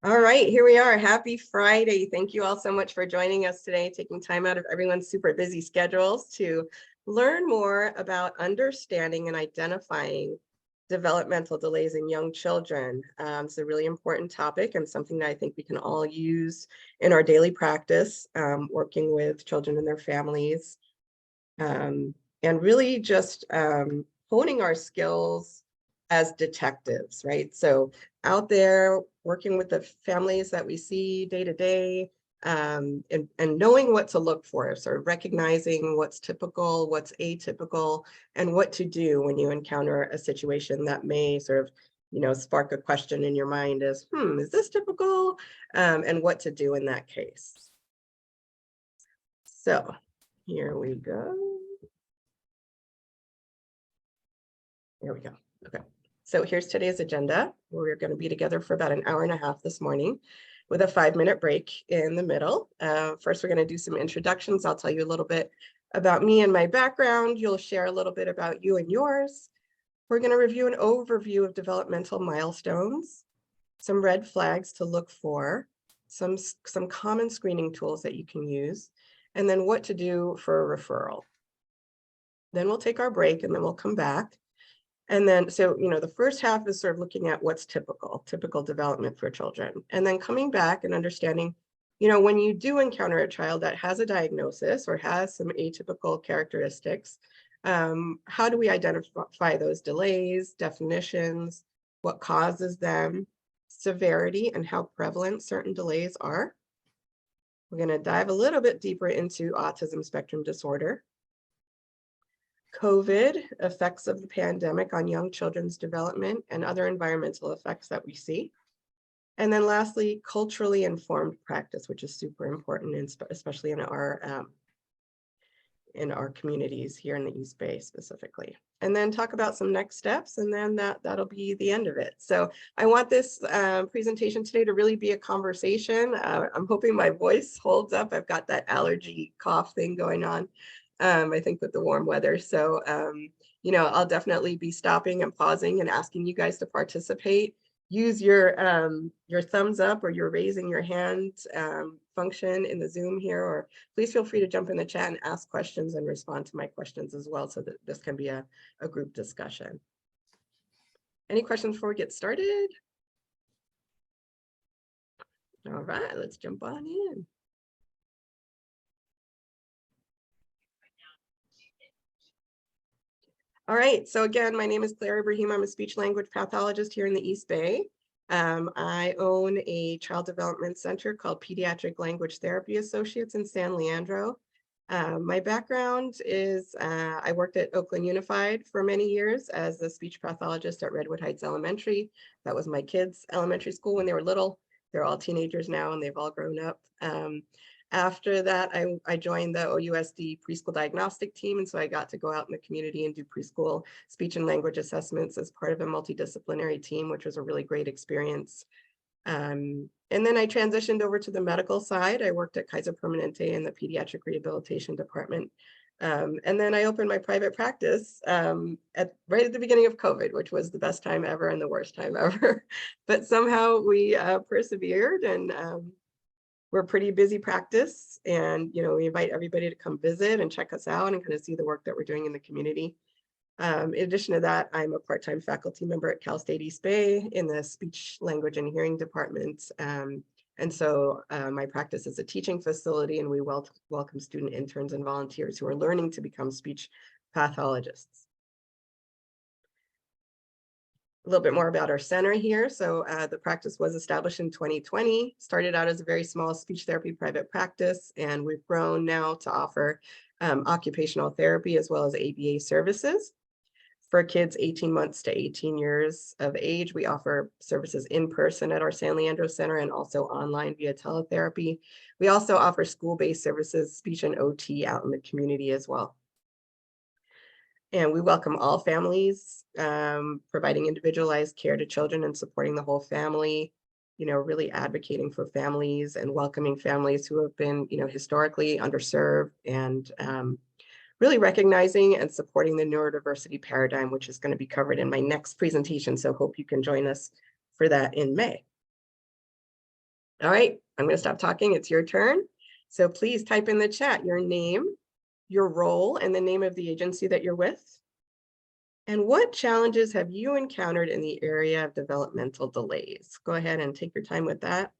All right, here we are. Happy Friday. Thank you all so much for joining us today, taking time out of everyone's super busy schedules to learn more about understanding and identifying developmental delays in young children. It's a really important topic and something that I think we can all use in our daily practice, working with children and their families, and really just honing our skills as detectives, right? So out there working with the families that we see day to day, and knowing what to look for, sort of recognizing what's typical, what's atypical, and what to do when you encounter a situation that may sort of, spark a question in your mind as, is this typical? And what to do in that case. So here we go. There we go. Okay. So here's today's agenda. We're going to be together for about an hour and a half this morning with a 5-minute break in the middle. First, we're going to do some introductions. I'll tell you a little bit about me and my background. You'll share a little bit about you and yours. We're going to review an overview of developmental milestones, some red flags to look for, some common screening tools that you can use, and then what to do for a referral. Then we'll take our break and then we'll come back. And then, so, the first half is sort of looking at what's typical development for children. And then coming back and understanding, when you do encounter a child that has a diagnosis or has some atypical characteristics, how do we identify those delays, definitions, what causes them, severity, and how prevalent certain delays are. We're going to dive a little bit deeper into autism spectrum disorder. COVID, effects of the pandemic on young children's development and other environmental effects that we see. And then lastly, culturally informed practice, which is super important, especially in our communities here in the East Bay specifically. And then talk about some next steps, and then that'll be the end of it. So I want this presentation today to really be a conversation. I'm hoping my voice holds up. I've got that allergy cough thing going on. I think with the warm weather. So, I'll definitely be stopping and pausing and asking you guys to participate. Use your thumbs up or your raising your hand function in the Zoom here, or please feel free to jump in the chat and ask questions and respond to my questions as well, so that this can be a group discussion. Any questions before we get started? All right, let's jump on in. All right, so again, my name is Claire Ibrahim. I'm a speech language pathologist here in the East Bay. I own a child development center called Pediatric Language Therapy Associates in San Leandro. My background is I worked at Oakland Unified for many years as a speech pathologist at Redwood Heights Elementary. That was my kids' elementary school when they were little. They're all teenagers now and they've all grown up. After that, I joined the OUSD preschool diagnostic team, and so I got to go out in the community and do preschool speech and language assessments as part of a multidisciplinary team, which was a really great experience. And then I transitioned over to the medical side. I worked at Kaiser Permanente in the pediatric rehabilitation department. And then I opened my private practice right at the beginning of COVID, which was the best time ever and the worst time ever. But somehow we persevered, and we're a pretty busy practice, and we invite everybody to come visit and check us out and kind of see the work that we're doing in the community. In addition to that, I'm a part-time faculty member at Cal State East Bay in the speech, language, and hearing department. And so my practice is a teaching facility, and we welcome student interns and volunteers who are learning to become speech pathologists. A little bit more about our center here. So the practice was established in 2020, started out as a very small speech therapy private practice, and we've grown now to offer occupational therapy as well as ABA services. For kids 18 months to 18 years of age, we offer services in person at our San Leandro Center and also online via teletherapy. We also offer school-based services, speech and OT out in the community as well. And we welcome all families, providing individualized care to children and supporting the whole family, really advocating for families and welcoming families who have been, historically underserved, and really recognizing and supporting the neurodiversity paradigm, which is going to be covered in my next presentation. So hope you can join us for that in May. All right, I'm going to stop talking. It's your turn. So please type in the chat your name, your role, and the name of the agency that you're with. And what challenges have you encountered in the area of developmental delays? Go ahead and take your time with that.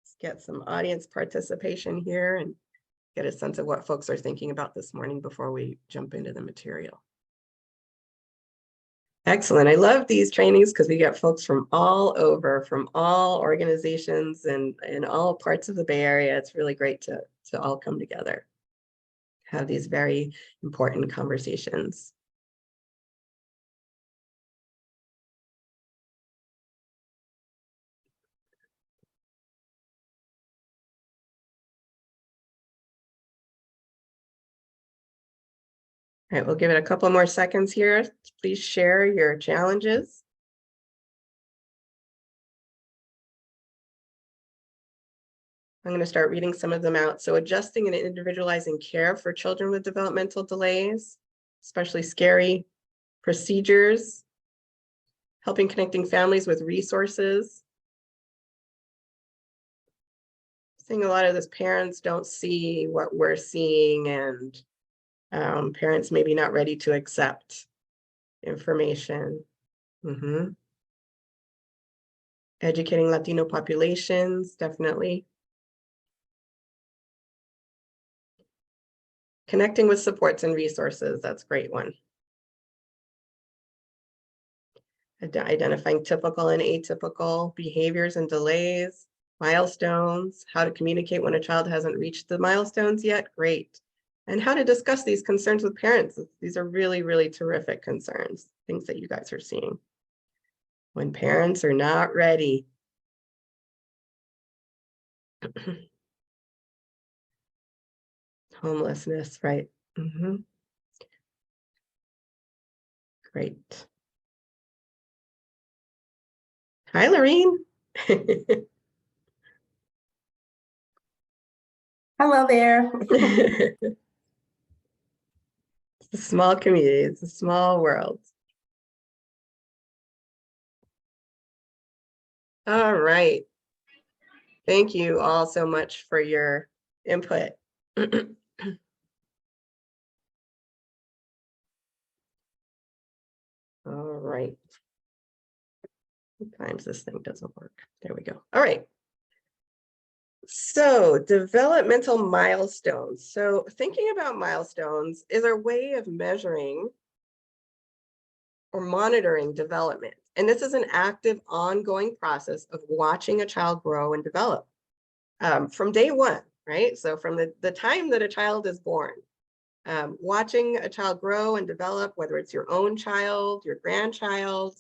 Let's get some audience participation here and get a sense of what folks are thinking about this morning before we jump into the material. Excellent. I love these trainings because we get folks from all over, from all organizations and all parts of the Bay Area. It's really great to all come together, have these very important conversations. All right, we'll give it a couple more seconds here. Please share your challenges. I'm going to start reading some of them out. So adjusting and individualizing care for children with developmental delays, especially scary procedures, helping connecting families with resources. Seeing a lot of this, parents don't see what we're seeing, and parents maybe not ready to accept information. Educating Latino populations, definitely. Connecting with supports and resources, that's a great one. Identifying typical and atypical behaviors and delays, milestones, how to communicate when a child hasn't reached the milestones yet, great. And how to discuss these concerns with parents. These are really, really terrific concerns, things that you guys are seeing. When parents are not ready. Homelessness, right? Great. Hi, Lorene. Hello there. It's a small community. It's a small world. All right. Thank you all so much for your input. All right. Sometimes this thing doesn't work. There we go. All right. So developmental milestones. So thinking about milestones is a way of measuring or monitoring development. And this is an active, ongoing process of watching a child grow and develop from day one, right? So from the time that a child is born, watching a child grow and develop, whether it's your own child, your grandchild,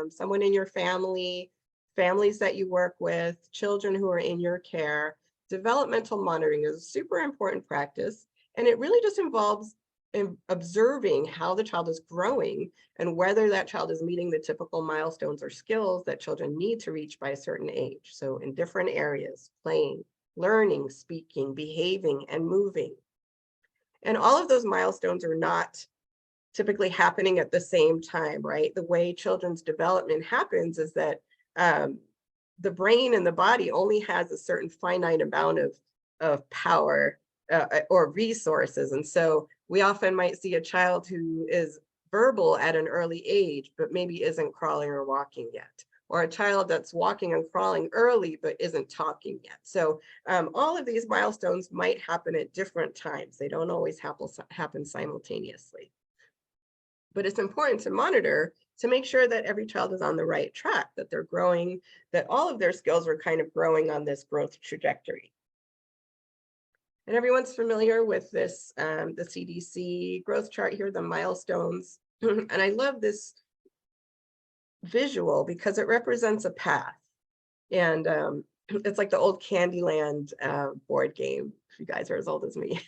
someone in your family, families that you work with, children who are in your care. Developmental monitoring is a super important practice, and it really just involves observing how the child is growing and whether that child is meeting the typical milestones or skills that children need to reach by a certain age. So in different areas, playing, learning, speaking, behaving, and moving. And all of those milestones are not typically happening at the same time, right? The way children's development happens is that the brain and the body only has a certain finite amount of power or resources. And so we often might see a child who is verbal at an early age, but maybe isn't crawling or walking yet, or a child that's walking and crawling early, but isn't talking yet. So all of these milestones might happen at different times. They don't always happen simultaneously. But it's important to monitor to make sure that every child is on the right track, that they're growing, that all of their skills are kind of growing on this growth trajectory. And everyone's familiar with this, the CDC growth chart here, the milestones. And I love this visual because it represents a path. And it's like the old Candyland board game, if you guys are as old as me.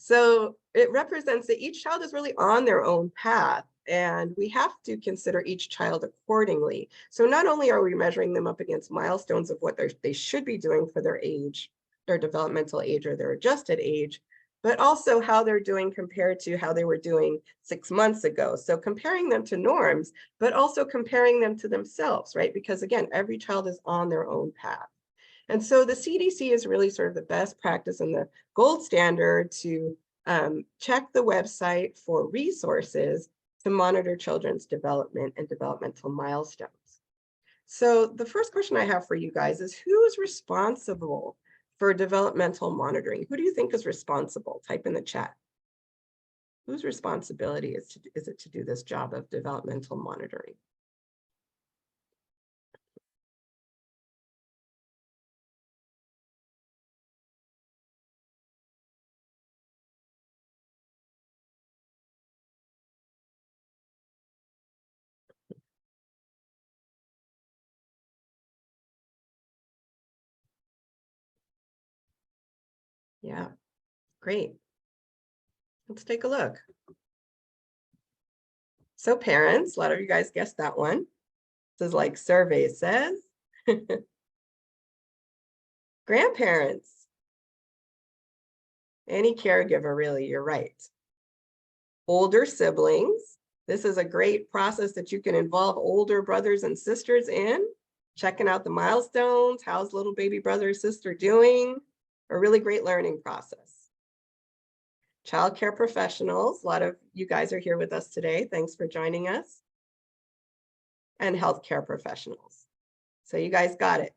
So it represents that each child is really on their own path, and we have to consider each child accordingly. So not only are we measuring them up against milestones of what they should be doing for their age, their developmental age, or their adjusted age, but also how they're doing compared to how they were doing 6 months ago. So comparing them to norms, but also comparing them to themselves, right? Because again, every child is on their own path. And so the CDC is really sort of the best practice and the gold standard to check the website for resources to monitor children's development and developmental milestones. So the first question I have for you guys is, who's responsible for developmental monitoring? Who do you think is responsible? Type in the chat. Whose responsibility is it to do this job of developmental monitoring? Yeah, great. Let's take a look. So parents, a lot of you guys guessed that one. This is like survey says. Grandparents, any caregiver, really, you're right. Older siblings, this is a great process that you can involve older brothers and sisters in, checking out the milestones, how's little baby brother or sister doing, a really great learning process. Childcare professionals, a lot of you guys are here with us today. Thanks for joining us. And healthcare professionals. So you guys got it.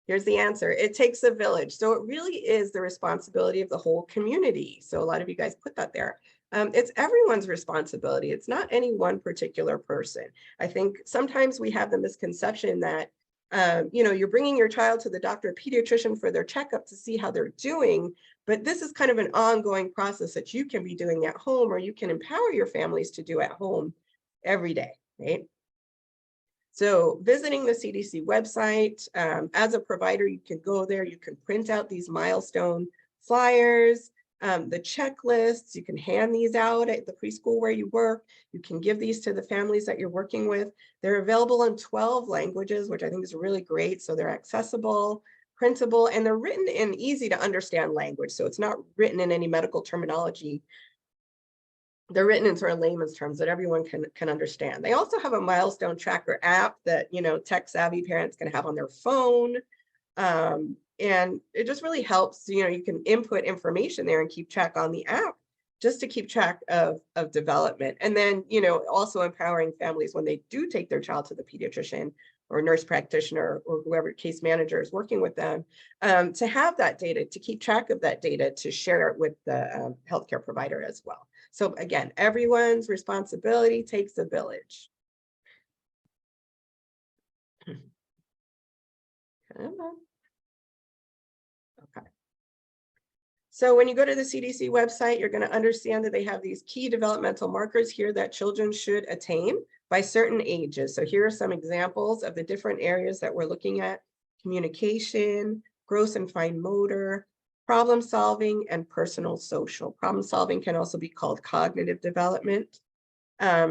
Here's the answer. It takes a village. So it really is the responsibility of the whole community. So a lot of you guys put that there. It's everyone's responsibility. It's not any one particular person. I think sometimes we have the misconception that, you're bringing your child to the doctor or pediatrician for their checkup to see how they're doing, but this is kind of an ongoing process that you can be doing at home, or you can empower your families to do at home every day, right? So visiting the CDC website, as a provider, you can go there, you can print out these milestone flyers, the checklists, you can hand these out at the preschool where you work. You can give these to the families that you're working with. They're available in 12 languages, which I think is really great. So they're accessible, printable, and they're written in easy to understand language. So it's not written in any medical terminology. They're written in sort of layman's terms that everyone can understand. They also have a milestone tracker app that, tech savvy parents can have on their phone. And it just really helps, you can input information there and keep track on the app just to keep track of development. And then, also empowering families when they do take their child to the pediatrician or nurse practitioner or whoever case manager is working with them, to have that data, to keep track of that data, to share it with the healthcare provider as well. So again, everyone's responsibility takes a village. Okay. So when you go to the CDC website, you're going to understand that they have these key developmental markers here that children should attain by certain ages. So here are some examples of the different areas that we're looking at: communication, gross and fine motor, problem solving, and personal social. Problem solving can also be called cognitive development.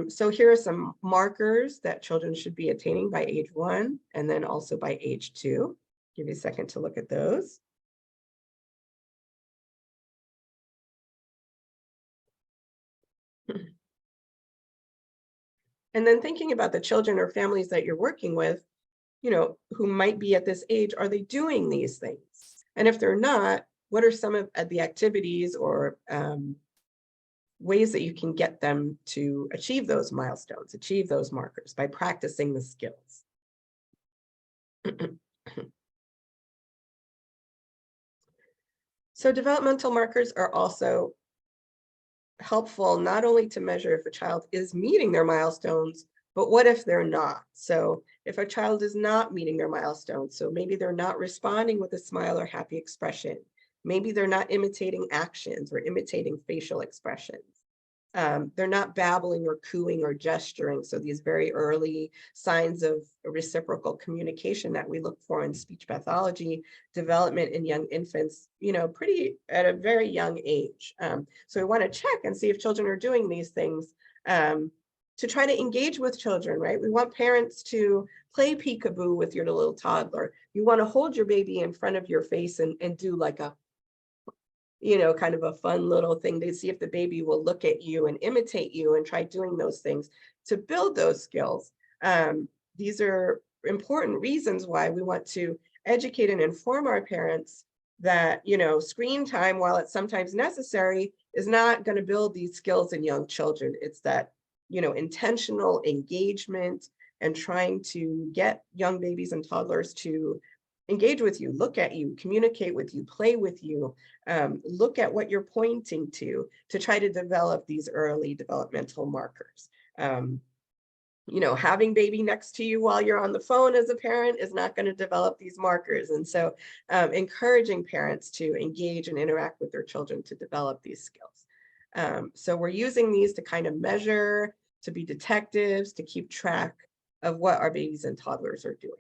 So here are some markers that children should be attaining by age 1 and then also by age 2. Give you a second to look at those. And then thinking about the children or families that you're working with, who might be at this age, are they doing these things? And if they're not, what are some of the activities or ways that you can get them to achieve those milestones, achieve those markers by practicing the skills? So developmental markers are also helpful not only to measure if a child is meeting their milestones, but what if they're not? So if a child is not meeting their milestones, so maybe they're not responding with a smile or happy expression, maybe they're not imitating actions or imitating facial expressions. They're not babbling or cooing or gesturing. So these very early signs of reciprocal communication that we look for in speech pathology development in young infants, pretty at a very young age. So we want to check and see if children are doing these things to try to engage with children, right? We want parents to play peekaboo with your little toddler. You want to hold your baby in front of your face and do like a kind of a fun little thing to see if the baby will look at you and imitate you and try doing those things to build those skills. These are important reasons why we want to educate and inform our parents that, screen time, while it's sometimes necessary, is not going to build these skills in young children. It's that, intentional engagement and trying to get young babies and toddlers to engage with you, look at you, communicate with you, play with you, look at what you're pointing to try to develop these early developmental markers. Having baby next to you while you're on the phone as a parent is not going to develop these markers. And so encouraging parents to engage and interact with their children to develop these skills. So we're using these to kind of measure, to be detectives, to keep track of what our babies and toddlers are doing.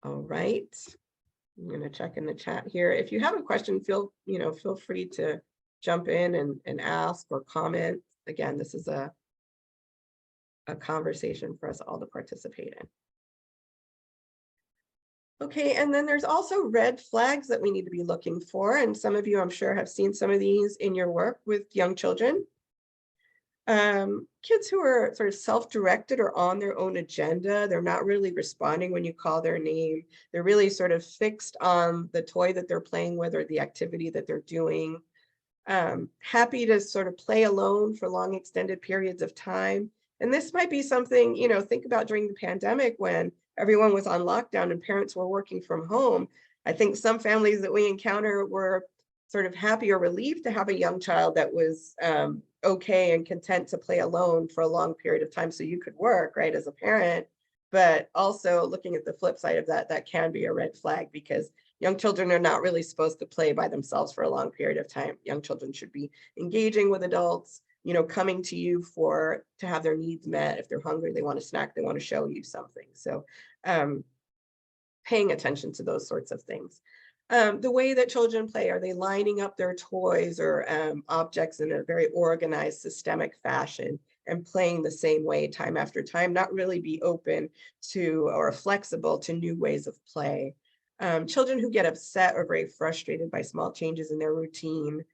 All right. I'm going to check in the chat here. If you have a question, feel free to jump in and ask or comment. Again, this is a conversation for us all to participate in. Okay, and then there's also red flags that we need to be looking for. And some of you, I'm sure, have seen some of these in your work with young children. Kids who are sort of self-directed or on their own agenda, they're not really responding when you call their name. They're really sort of fixed on the toy that they're playing with or the activity that they're doing. Happy to sort of play alone for long extended periods of time. And this might be something, think about during the pandemic when everyone was on lockdown and parents were working from home. I think some families that we encounter were sort of happy or relieved to have a young child that was okay and content to play alone for a long period of time so you could work, right, as a parent. But also looking at the flip side of that, that can be a red flag because young children are not really supposed to play by themselves for a long period of time. Young children should be engaging with adults, coming to you to have their needs met. If they're hungry, they want a snack, they want to show you something. So paying attention to those sorts of things. The way that children play, are they lining up their toys or objects in a very organized, systemic fashion and playing the same way time after time, not really be open to or flexible to new ways of play. Children who get upset or very frustrated by small changes in their routine,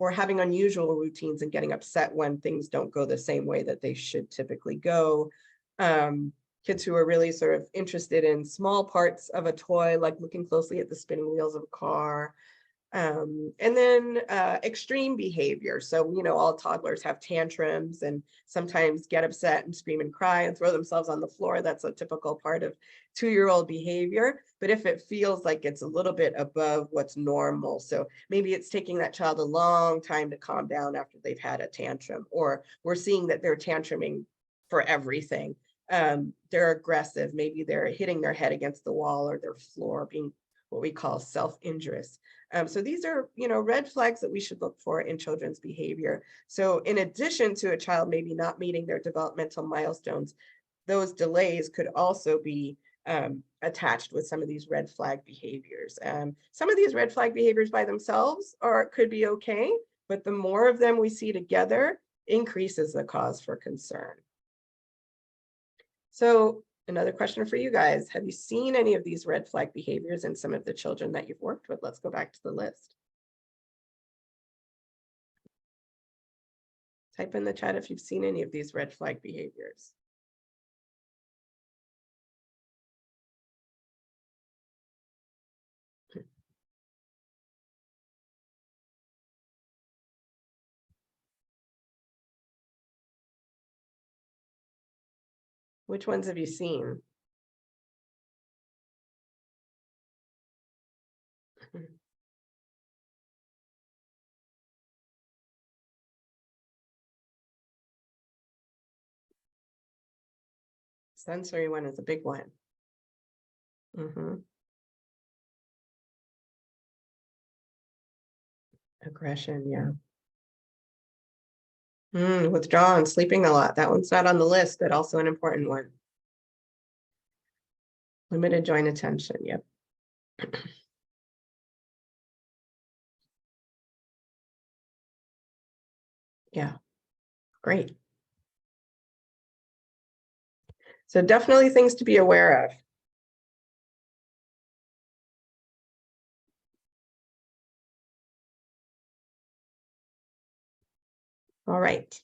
or having unusual routines and getting upset when things don't go the same way that they should typically go. Kids who are really sort of interested in small parts of a toy, like looking closely at the spinning wheels of a car. And then extreme behavior. So, all toddlers have tantrums and sometimes get upset and scream and cry and throw themselves on the floor. That's a typical part of 2-year-old behavior. But if it feels like it's a little bit above what's normal, so maybe it's taking that child a long time to calm down after they've had a tantrum, or we're seeing that they're tantruming for everything. They're aggressive, maybe they're hitting their head against the wall or their floor, being what we call self-injurious. So these are, red flags that we should look for in children's behavior. So in addition to a child maybe not meeting their developmental milestones, those delays could also be attached with some of these red flag behaviors. Some of these red flag behaviors by themselves could be okay, but the more of them we see together increases the cause for concern. So another question for you guys. Have you seen any of these red flag behaviors in some of the children that you've worked with? Let's go back to the list. Type in the chat if you've seen any of these red flag behaviors. Which ones have you seen? Sensory one is a big one. Aggression, yeah. Withdrawn, sleeping a lot. That one's not on the list, but also an important one. Limited joint attention, yep. Yeah, great. So definitely things to be aware of. All right.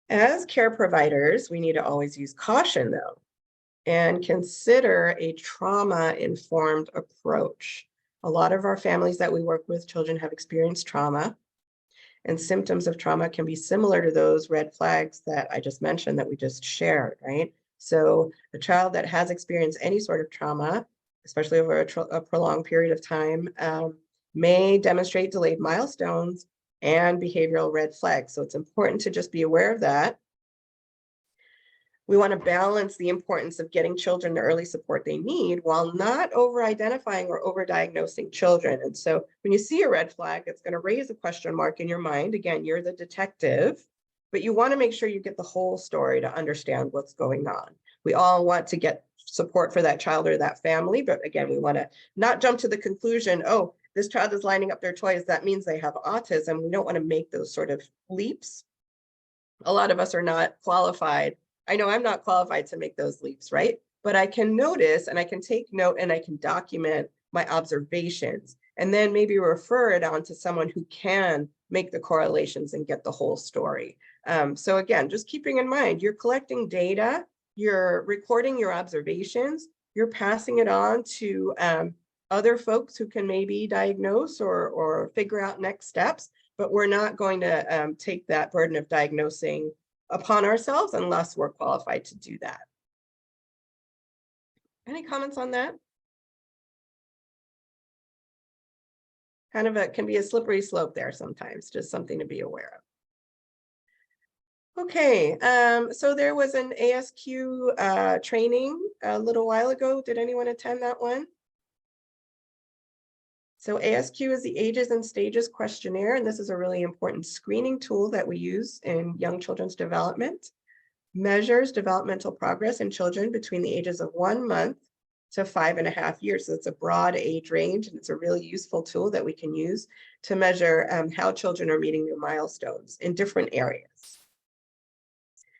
As care providers, we need to always use caution, though, and consider a trauma-informed approach. A lot of our families that we work with, children have experienced trauma, and symptoms of trauma can be similar to those red flags that I just mentioned that we just shared, right? So a child that has experienced any sort of trauma, especially over a prolonged period of time, may demonstrate delayed milestones and behavioral red flags. So it's important to just be aware of that. We want to balance the importance of getting children the early support they need while not over-identifying or over-diagnosing children. And so when you see a red flag, it's going to raise a question mark in your mind. Again, you're the detective, but you want to make sure you get the whole story to understand what's going on. We all want to get support for that child or that family, but again, we want to not jump to the conclusion, oh, this child is lining up their toys, that means they have autism. We don't want to make those sort of leaps. A lot of us are not qualified. I know I'm not qualified to make those leaps, right? But I can notice and I can take note and I can document my observations and then maybe refer it on to someone who can make the correlations and get the whole story. So again, just keeping in mind, you're collecting data, you're recording your observations, you're passing it on to other folks who can maybe diagnose or figure out next steps, but we're not going to take that burden of diagnosing upon ourselves unless we're qualified to do that. Any comments on that? Kind of can be a slippery slope there sometimes, just something to be aware of. Okay, so there was an ASQ training a little while ago. Did anyone attend that one? So ASQ is the Ages and Stages questionnaire, and this is a really important screening tool that we use in young children's development. Measures developmental progress in children between the ages of 1 month to 5.5 years. So it's a broad age range, and it's a really useful tool that we can use to measure how children are meeting their milestones in different areas.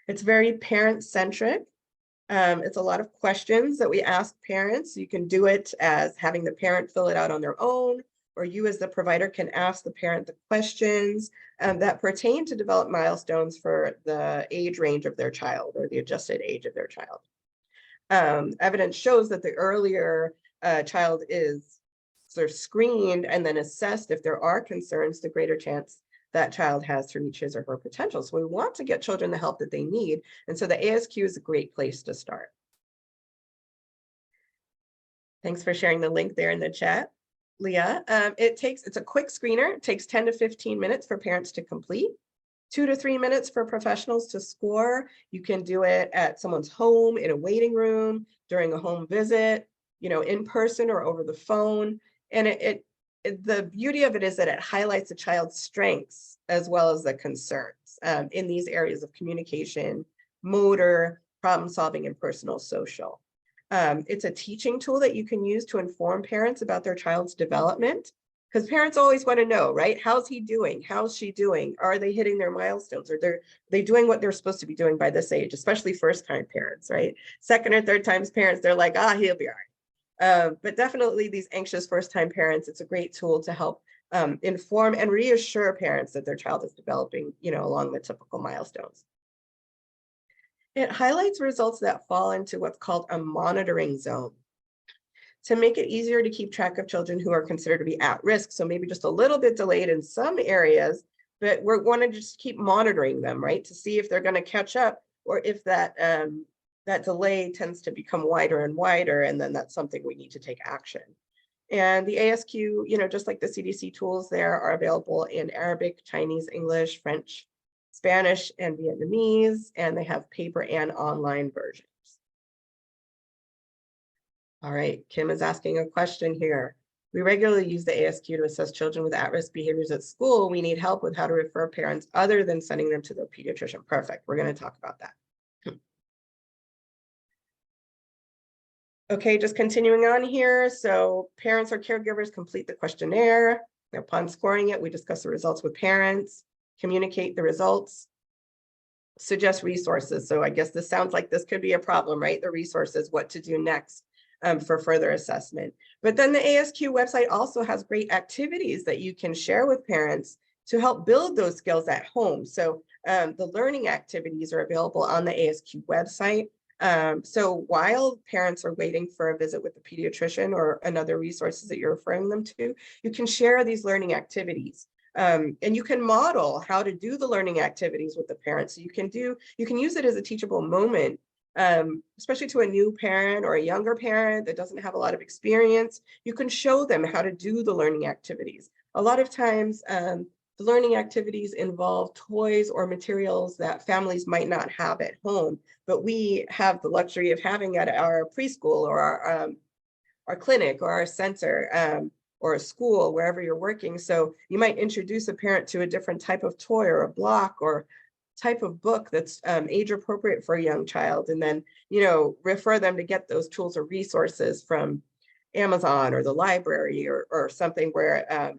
It's very parent-centric. It's a lot of questions that we ask parents. You can do it as having the parent fill it out on their own, or you as the provider can ask the parent the questions that pertain to develop milestones for the age range of their child or the adjusted age of their child. Evidence shows that the earlier child is sort of screened and then assessed if there are concerns, the greater chance that child has to reach his or her potential. So we want to get children the help that they need. And so the ASQ is a great place to start. Thanks for sharing the link there in the chat, Leah. It's a quick screener. It takes 10 to 15 minutes for parents to complete, 2 to 3 minutes for professionals to score. You can do it at someone's home, in a waiting room, during a home visit, in person or over the phone. And the beauty of it is that it highlights the child's strengths as well as the concerns in these areas of communication, motor, problem solving, and personal social. It's a teaching tool that you can use to inform parents about their child's development, because parents always want to know, right? How's he doing? How's she doing? Are they hitting their milestones? Are they doing what they're supposed to be doing by this age, especially first-time parents, right? Second or third times parents, they're like, he'll be all right. But definitely these anxious first-time parents, it's a great tool to help inform and reassure parents that their child is developing, along the typical milestones. It highlights results that fall into what's called a monitoring zone to make it easier to keep track of children who are considered to be at risk. So maybe just a little bit delayed in some areas, but we're going to just keep monitoring them, right? To see if they're going to catch up or if that delay tends to become wider and wider, and then that's something we need to take action. And the ASQ, just like the CDC tools there, are available in Arabic, Chinese, English, French, Spanish, and Vietnamese, and they have paper and online versions. All right, Kim is asking a question here. We regularly use the ASQ to assess children with at-risk behaviors at school. We need help with how to refer parents other than sending them to their pediatrician. Perfect, we're going to talk about that. Okay, just continuing on here. So parents or caregivers complete the questionnaire. Upon scoring it, we discuss the results with parents, communicate the results, suggest resources. So I guess this sounds like this could be a problem, right? The resources, what to do next for further assessment. But then the ASQ website also has great activities that you can share with parents to help build those skills at home. So the learning activities are available on the ASQ website. So while parents are waiting for a visit with the pediatrician or another resources that you're referring them to, you can share these learning activities. And you can model how to do the learning activities with the parents. So you can use it as a teachable moment, especially to a new parent or a younger parent that doesn't have a lot of experience. You can show them how to do the learning activities. A lot of times, the learning activities involve toys or materials that families might not have at home, but we have the luxury of having at our preschool or our clinic or our center, or a school, wherever you're working. So you might introduce a parent to a different type of toy or a block or type of book that's age appropriate for a young child, and then, refer them to get those tools or resources from Amazon or the library or something where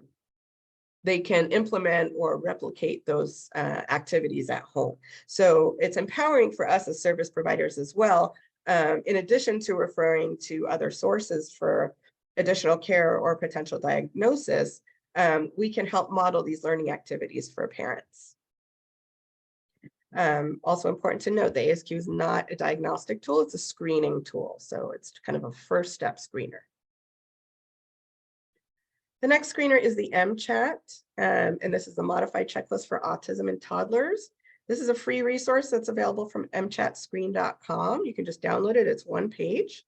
they can implement or replicate those activities at home. So it's empowering for us as service providers as well, in addition to referring to other sources for additional care or potential diagnosis. We can help model these learning activities for parents. Also important to note, the ASQ is not a diagnostic tool, it's a screening tool. So it's kind of a first step screener. The next screener is the MChat, and this is a modified checklist for autism in toddlers. This is a free resource that's available from mchatscreen.com. You can just download it, it's one page.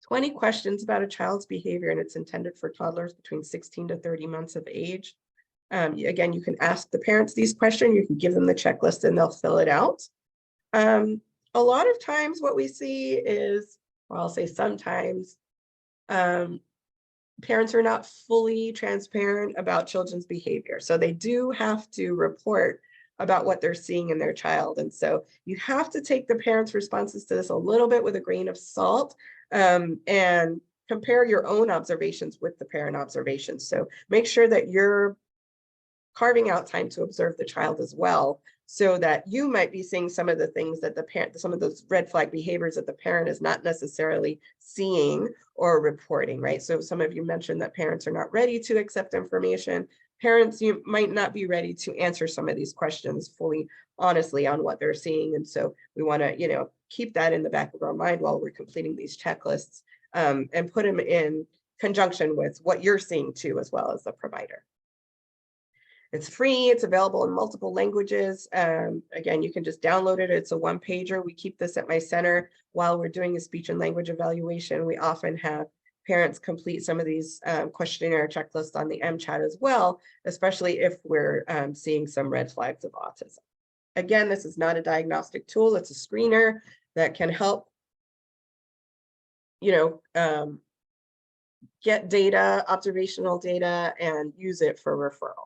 20 questions about a child's behavior, and it's intended for toddlers between 16 to 30 months of age. Again, you can ask the parents these questions, you can give them the checklist and they'll fill it out. A lot of times what we see is, well, I'll say sometimes, parents are not fully transparent about children's behavior. So they do have to report about what they're seeing in their child. And so you have to take the parents' responses to this a little bit with a grain of salt, and compare your own observations with the parent observations. So make sure that you're carving out time to observe the child as well, so that you might be seeing some of the things that the parent, some of those red flag behaviors that the parent is not necessarily seeing or reporting, right? So some of you mentioned that parents are not ready to accept information. Parents, you might not be ready to answer some of these questions fully honestly on what they're seeing. And so we want to, keep that in the back of our mind while we're completing these checklists, and put them in conjunction with what you're seeing too, as well as the provider. It's free, it's available in multiple languages. Again, you can just download it. It's a one-pager. We keep this at my center while we're doing a speech and language evaluation. We often have parents complete some of these questionnaire checklists on the MChat as well, especially if we're seeing some red flags of autism. Again, this is not a diagnostic tool, it's a screener that can help, get data, observational data, and use it for referral.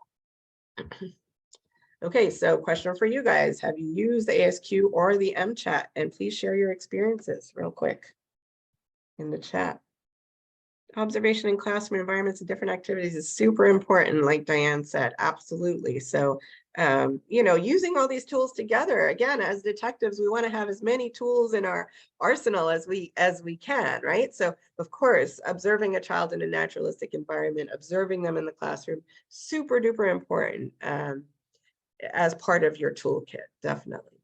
Okay, so question for you guys. Have you used the ASQ or the MChat? And please share your experiences real quick in the chat. Observation in classroom environments and different activities is super important, like Diane said, absolutely. So, using all these tools together, again, as detectives, we want to have as many tools in our arsenal as we can, right? So, of course, observing a child in a naturalistic environment, observing them in the classroom, super duper important as part of your toolkit, definitely.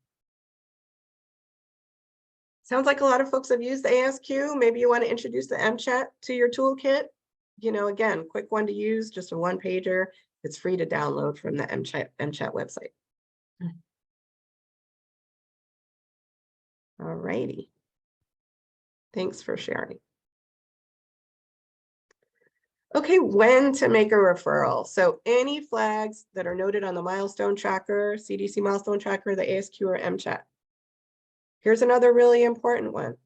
Sounds like a lot of folks have used the ASQ. Maybe you want to introduce the MChat to your toolkit. Again, quick one to use, just a one-pager. It's free to download from the MChat website. All righty. Thanks for sharing. Okay, when to make a referral. So any flags that are noted on the milestone tracker, CDC milestone tracker, the ASQ or MChat. Here's another really important one.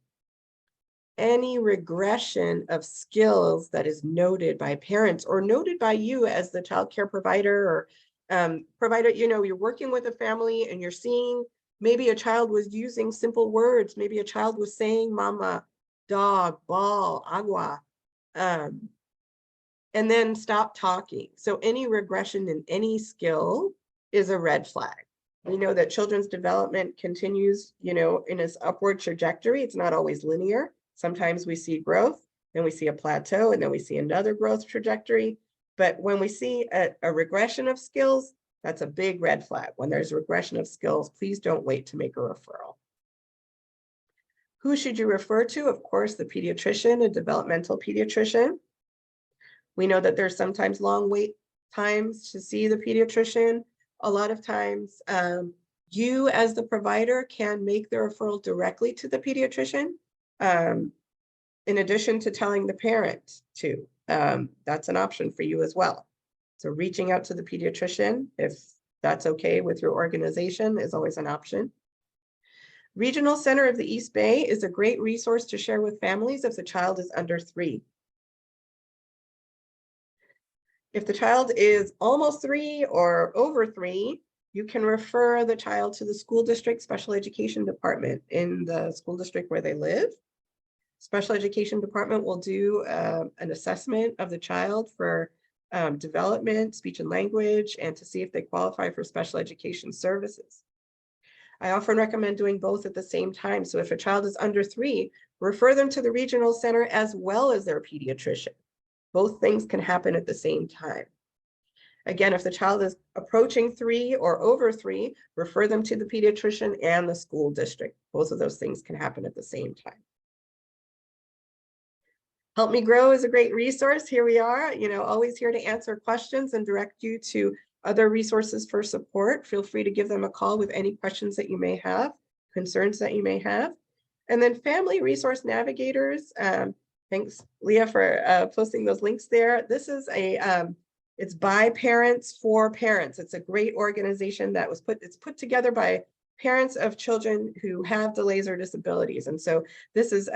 Any regression of skills that is noted by parents or noted by you as the child care provider or provider, you're working with a family and you're seeing maybe a child was using simple words. Maybe a child was saying mama, dog, ball, agua, and then stop talking. So any regression in any skill is a red flag. We know that children's development continues, in its upward trajectory. It's not always linear. Sometimes we see growth, then we see a plateau, and then we see another growth trajectory. But when we see a regression of skills, that's a big red flag. When there's regression of skills, please don't wait to make a referral. Who should you refer to? Of course, the pediatrician, a developmental pediatrician. We know that there's sometimes long wait times to see the pediatrician. A lot of times, you as the provider can make the referral directly to the pediatrician, in addition to telling the parent to. That's an option for you as well. So reaching out to the pediatrician, if that's okay with your organization, is always an option. Regional Center of the East Bay is a great resource to share with families if the child is under 3. If the child is almost 3 or over 3, you can refer the child to the school district special education department in the school district where they live. Special education department will do an assessment of the child for development, speech and language, and to see if they qualify for special education services. I often recommend doing both at the same time. So if a child is under 3, refer them to the regional center as well as their pediatrician. Both things can happen at the same time. Again, if the child is approaching 3 or over 3, refer them to the pediatrician and the school district. Both of those things can happen at the same time. Help Me Grow is a great resource. Here we are, always here to answer questions and direct you to other resources for support. Feel free to give them a call with any questions that you may have, concerns that you may have. And then Family Resource Navigators. Thanks, Leah, for posting those links there. This is it's by parents for parents. It's a great organization that was put together by parents of children who have delays or disabilities. And so this is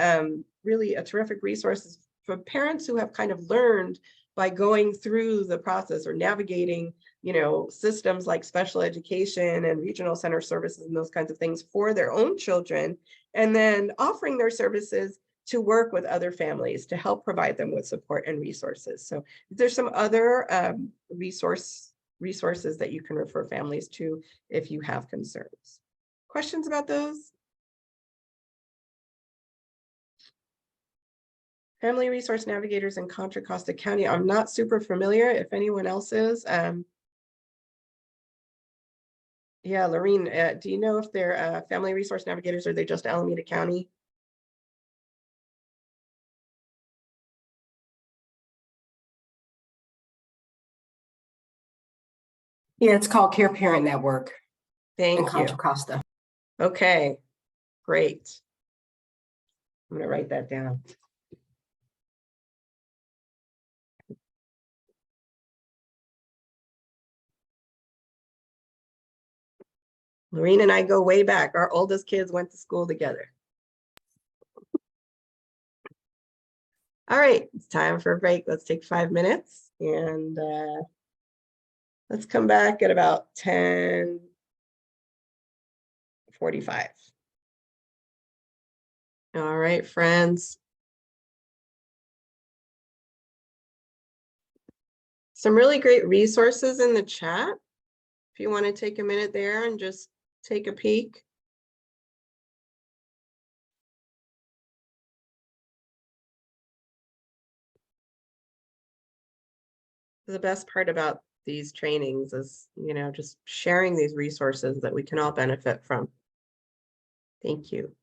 really a terrific resource for parents who have kind of learned by going through the process or navigating, systems like special education and regional center services and those kinds of things for their own children, and then offering their services to work with other families to help provide them with support and resources. So there's some other resources that you can refer families to if you have concerns. Questions about those? Family Resource Navigators in Contra Costa County. I'm not super familiar. If anyone else is, yeah, Lorene, do you know if they're Family Resource Navigators or are they just Alameda County? Yeah, it's called Care Parent Network. Thank you. Contra Costa. Okay, great. I'm going to write that down. Lorene and I go way back. Our oldest kids went to school together. All right, it's time for a break. Let's take 5 minutes and let's come back at about 10:45. All right, friends. Some really great resources in the chat. If you want to take a minute there and just take a peek. The best part about these trainings is, just sharing these resources that we can all benefit from. Thank you.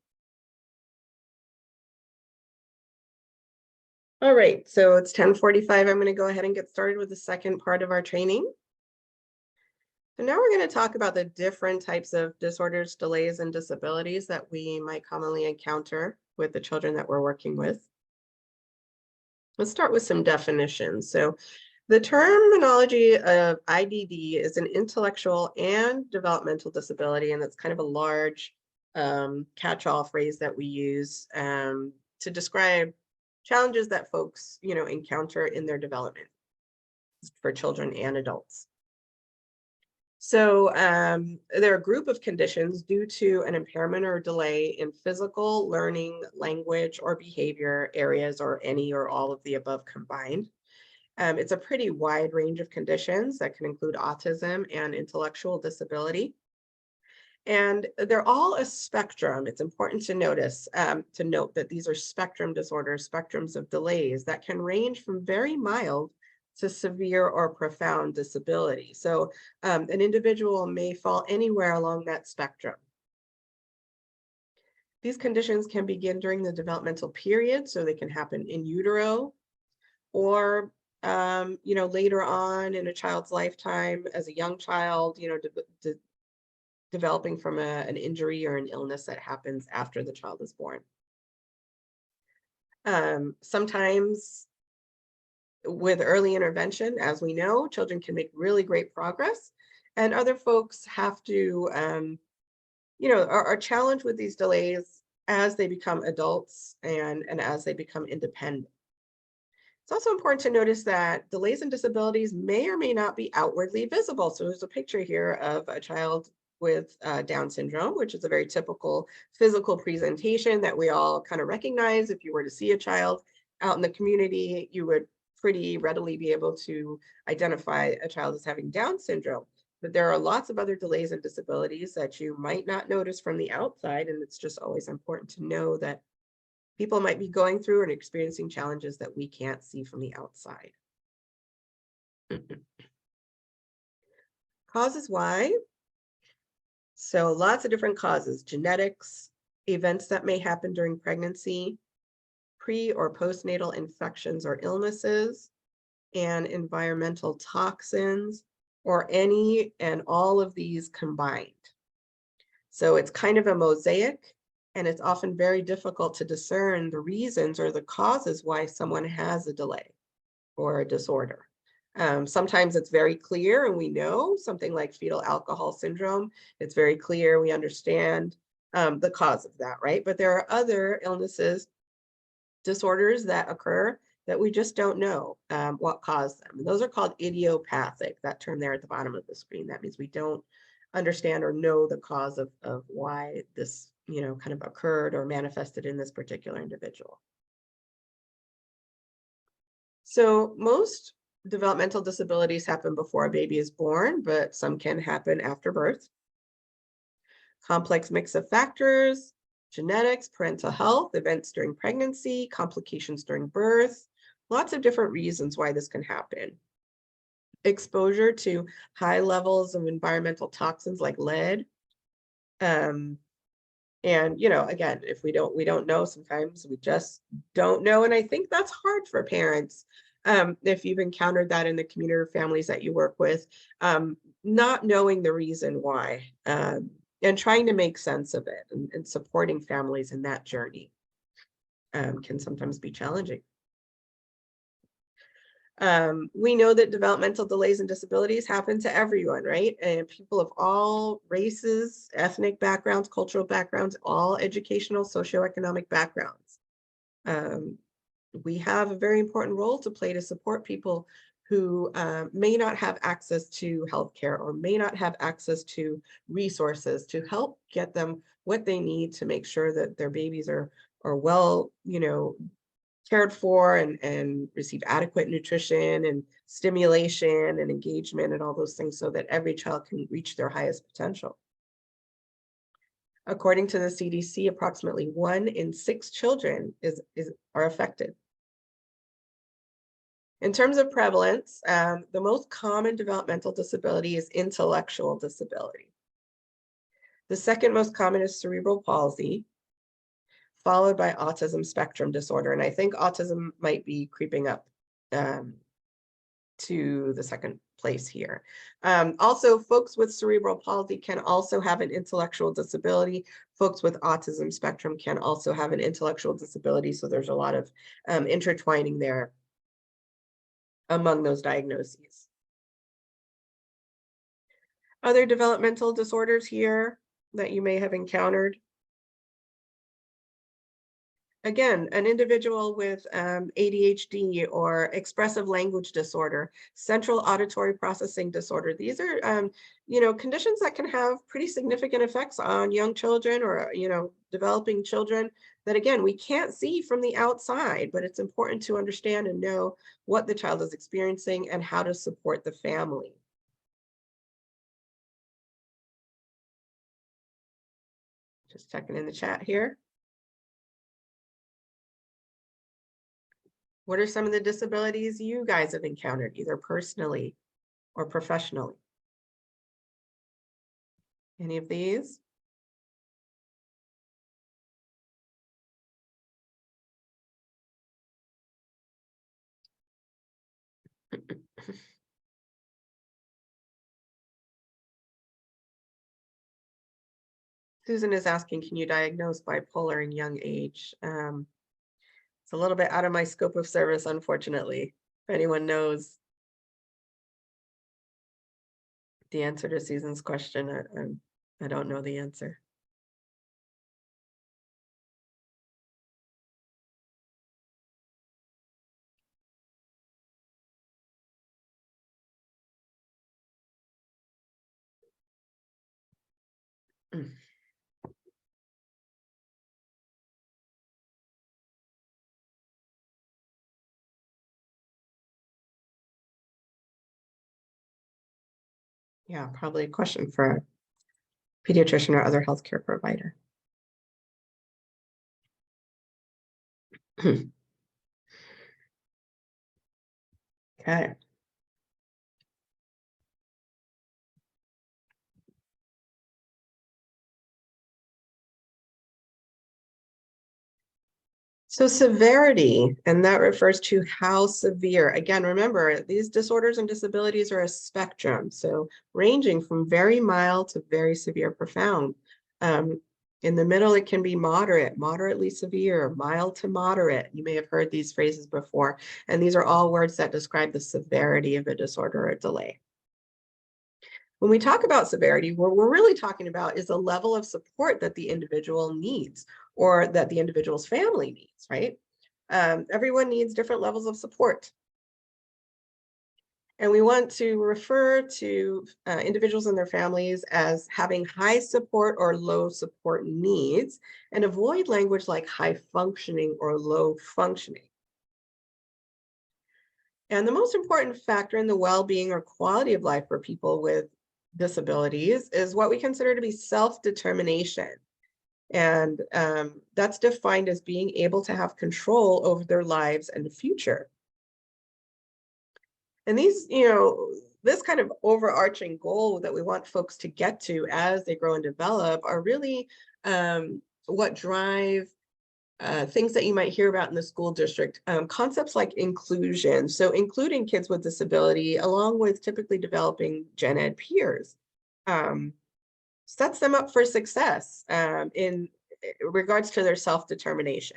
All right, so it's 10:45. I'm going to go ahead and get started with the second part of our training. So now we're going to talk about the different types of disorders, delays, and disabilities that we might commonly encounter with the children that we're working with. Let's start with some definitions. So the terminology of IDD is an intellectual and developmental disability, and that's kind of a large catch-all phrase that we use to describe challenges that folks, encounter in their development for children and adults. So they're a group of conditions due to an impairment or delay in physical, learning, language, or behavior areas, or any or all of the above combined. It's a pretty wide range of conditions that can include autism and intellectual disability. And they're all a spectrum. It's important to note that these are spectrum disorders, spectrums of delays that can range from very mild to severe or profound disability. So an individual may fall anywhere along that spectrum. These conditions can begin during the developmental period, so they can happen in utero, or later on in a child's lifetime as a young child, developing from an injury or an illness that happens after the child is born. Sometimes with early intervention, as we know, children can make really great progress, and other folks have to, are challenged with these delays as they become adults and as they become independent. It's also important to notice that delays and disabilities may or may not be outwardly visible. So there's a picture here of a child with Down syndrome, which is a very typical physical presentation that we all kind of recognize. If you were to see a child out in the community, you would pretty readily be able to identify a child as having Down syndrome. But there are lots of other delays and disabilities that you might not notice from the outside. And it's just always important to know that people might be going through and experiencing challenges that we can't see from the outside. Causes why? So lots of different causes: genetics, events that may happen during pregnancy, pre or postnatal infections or illnesses, and environmental toxins, or any and all of these combined. So it's kind of a mosaic, and it's often very difficult to discern the reasons or the causes why someone has a delay or a disorder. Sometimes it's very clear and we know, something like fetal alcohol syndrome. It's very clear, we understand the cause of that, right? But there are other illnesses, disorders that occur that we just don't know what caused them. And those are called idiopathic, that term there at the bottom of the screen. That means we don't understand or know the cause of why this kind of occurred or manifested in this particular individual. So most developmental disabilities happen before a baby is born, but some can happen after birth. Complex mix of factors: genetics, parental health, events during pregnancy, complications during birth, lots of different reasons why this can happen. Exposure to high levels of environmental toxins like lead. And again, if we don't know, sometimes we just don't know. And I think that's hard for parents. If you've encountered that in the community or families that you work with, not knowing the reason why, and trying to make sense of it, and supporting families in that journey can sometimes be challenging. We know that developmental delays and disabilities happen to everyone, right? And people of all races, ethnic backgrounds, cultural backgrounds, all educational, socioeconomic backgrounds. We have a very important role to play to support people who may not have access to healthcare or may not have access to resources, to help get them what they need to make sure that their babies are well, cared for and receive adequate nutrition and stimulation and engagement and all those things, so that every child can reach their highest potential. According to the CDC, approximately 1 in 6 children are affected. In terms of prevalence, the most common developmental disability is intellectual disability. The second most common is cerebral palsy, followed by autism spectrum disorder. And I think autism might be creeping up to the second place here. Also, folks with cerebral palsy can also have an intellectual disability. Folks with autism spectrum can also have an intellectual disability. So there's a lot of intertwining there among those diagnoses. Other developmental disorders here that you may have encountered. Again, an individual with ADHD or expressive language disorder, central auditory processing disorder. These are, conditions that can have pretty significant effects on young children or, developing children that, again, we can't see from the outside, but it's important to understand and know what the child is experiencing and how to support the family. Just checking in the chat here. What are some of the disabilities you guys have encountered, either personally or professionally? Any of these? Susan is asking, can you diagnose bipolar in young age? It's a little bit out of my scope of service, unfortunately. If anyone knows the answer to Susan's question, I don't know the answer. Mm. Yeah, probably a question for a pediatrician or other healthcare provider. Okay. So severity, and that refers to how severe. Again, remember, these disorders and disabilities are a spectrum, so ranging from very mild to very severe, profound. In the middle, it can be moderate, moderately severe, mild to moderate. You may have heard these phrases before, and these are all words that describe the severity of a disorder or delay. When we talk about severity, what we're really talking about is the level of support that the individual needs or that the individual's family needs, right? Everyone needs different levels of support. And we want to refer to individuals and their families as having high support or low support needs and avoid language like high functioning or low functioning. And the most important factor in the well-being or quality of life for people with disabilities is what we consider to be self-determination. And that's defined as being able to have control over their lives and the future. And these, this kind of overarching goal that we want folks to get to as they grow and develop are really what drive things that you might hear about in the school district, concepts like inclusion. So including kids with disability, along with typically developing gen ed peers, sets them up for success in regards to their self-determination.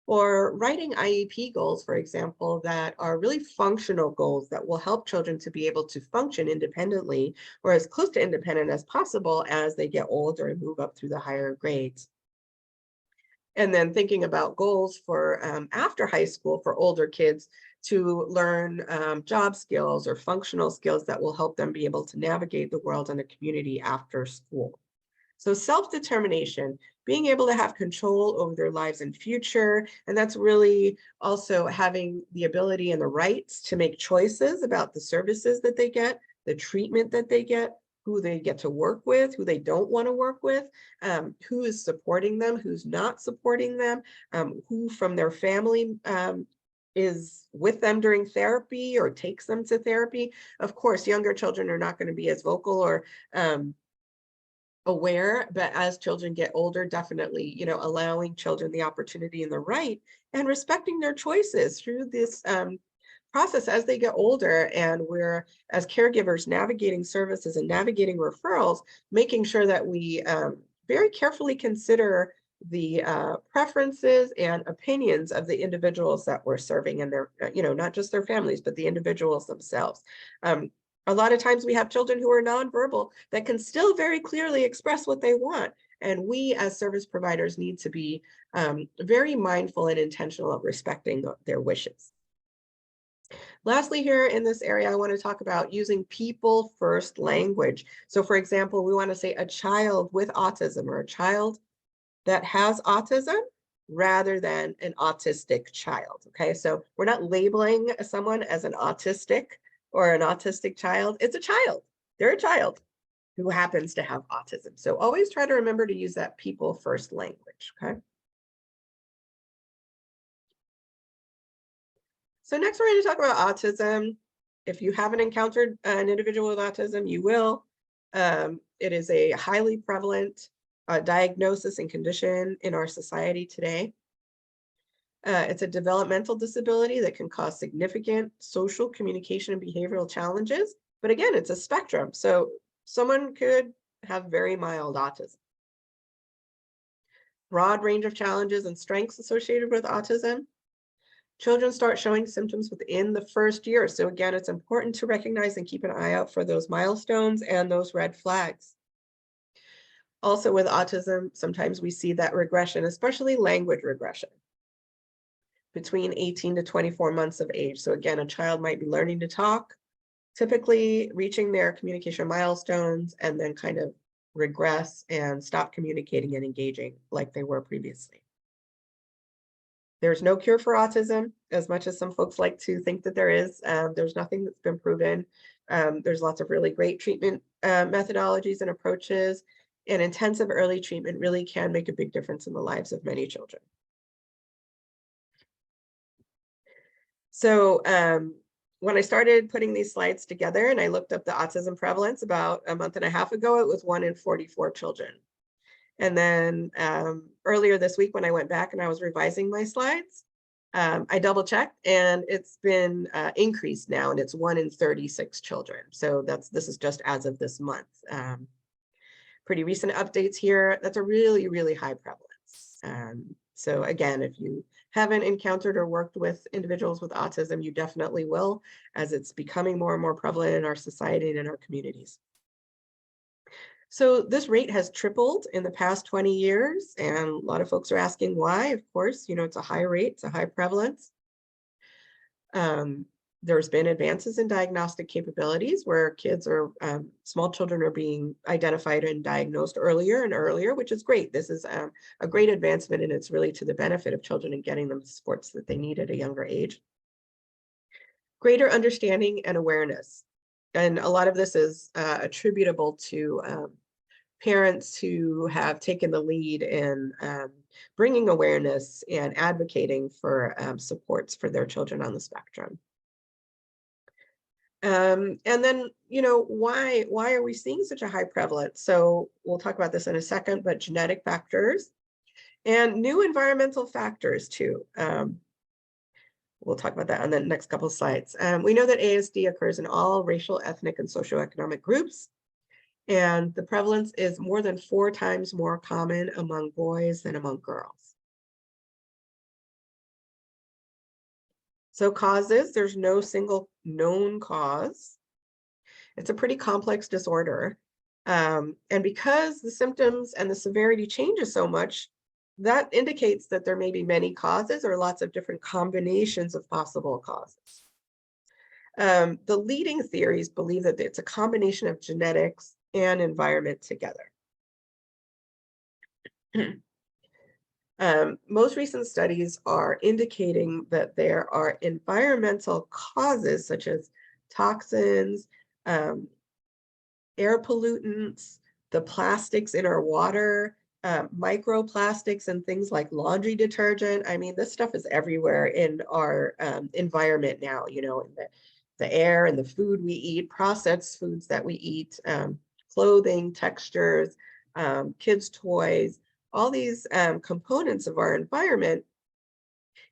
Or writing IEP goals, for example, that are really functional goals that will help children to be able to function independently or as close to independent as possible as they get older and move up through the higher grades. And then thinking about goals for after high school for older kids to learn job skills or functional skills that will help them be able to navigate the world and the community after school. So self-determination, being able to have control over their lives and future, and that's really also having the ability and the rights to make choices about the services that they get, the treatment that they get, who they get to work with, who they don't want to work with, who is supporting them, who's not supporting them, who from their family is with them during therapy or takes them to therapy. Of course, younger children are not going to be as vocal or aware, but as children get older, definitely, allowing children the opportunity and the right and respecting their choices through this process as they get older. And we're, as caregivers, navigating services and navigating referrals, making sure that we very carefully consider the preferences and opinions of the individuals that we're serving and their, not just their families, but the individuals themselves. A lot of times we have children who are nonverbal that can still very clearly express what they want. And we as service providers need to be very mindful and intentional of respecting their wishes. Lastly, here in this area, I want to talk about using people first language. So for example, we want to say a child with autism or a child that has autism rather than an autistic child. Okay, so we're not labeling someone as an autistic or an autistic child. It's a child. They're a child who happens to have autism. So always try to remember to use that people first language. Okay. So next we're going to talk about autism. If you haven't encountered an individual with autism, you will. It is a highly prevalent diagnosis and condition in our society today. It's a developmental disability that can cause significant social, communication, and behavioral challenges. But again, it's a spectrum. So someone could have very mild autism. Broad range of challenges and strengths associated with autism. Children start showing symptoms within the first year. So again, it's important to recognize and keep an eye out for those milestones and those red flags. Also with autism, sometimes we see that regression, especially language regression, between 18 to 24 months of age. So again, a child might be learning to talk, typically reaching their communication milestones, and then kind of regress and stop communicating and engaging like they were previously. There's no cure for autism, as much as some folks like to think that there is. There's nothing that's been proven. There's lots of really great treatment methodologies and approaches, and intensive early treatment really can make a big difference in the lives of many children. So when I started putting these slides together and I looked up the autism prevalence about a month and a half ago, it was 1 in 44 children. And then earlier this week, when I went back and I was revising my slides, I double checked and it's been increased now, and it's 1 in 36 children. So this is just as of this month. Pretty recent updates here. That's a really, really high prevalence. So again, if you haven't encountered or worked with individuals with autism, you definitely will, as it's becoming more and more prevalent in our society and in our communities. So this rate has tripled in the past 20 years, and a lot of folks are asking why. Of course, it's a high rate, it's a high prevalence. There's been advances in diagnostic capabilities where small children are being identified and diagnosed earlier and earlier, which is great. This is a great advancement, and it's really to the benefit of children and getting them the supports that they need at a younger age. Greater understanding and awareness. And a lot of this is attributable to parents who have taken the lead in bringing awareness and advocating for supports for their children on the spectrum. And then, why are we seeing such a high prevalence? So we'll talk about this in a second, but genetic factors and new environmental factors too. We'll talk about that on the next couple of slides. We know that ASD occurs in all racial, ethnic, and socioeconomic groups. And the prevalence is more than 4 times more common among boys than among girls. So causes, there's no single known cause. It's a pretty complex disorder. And because the symptoms and the severity changes so much, that indicates that there may be many causes or lots of different combinations of possible causes. The leading theories believe that it's a combination of genetics and environment together. Most recent studies are indicating that there are environmental causes such as toxins, air pollutants, the plastics in our water, microplastics and things like laundry detergent. I mean, this stuff is everywhere in our environment now, in the air and the food we eat, processed foods that we eat, clothing, textures, kids' toys. All these components of our environment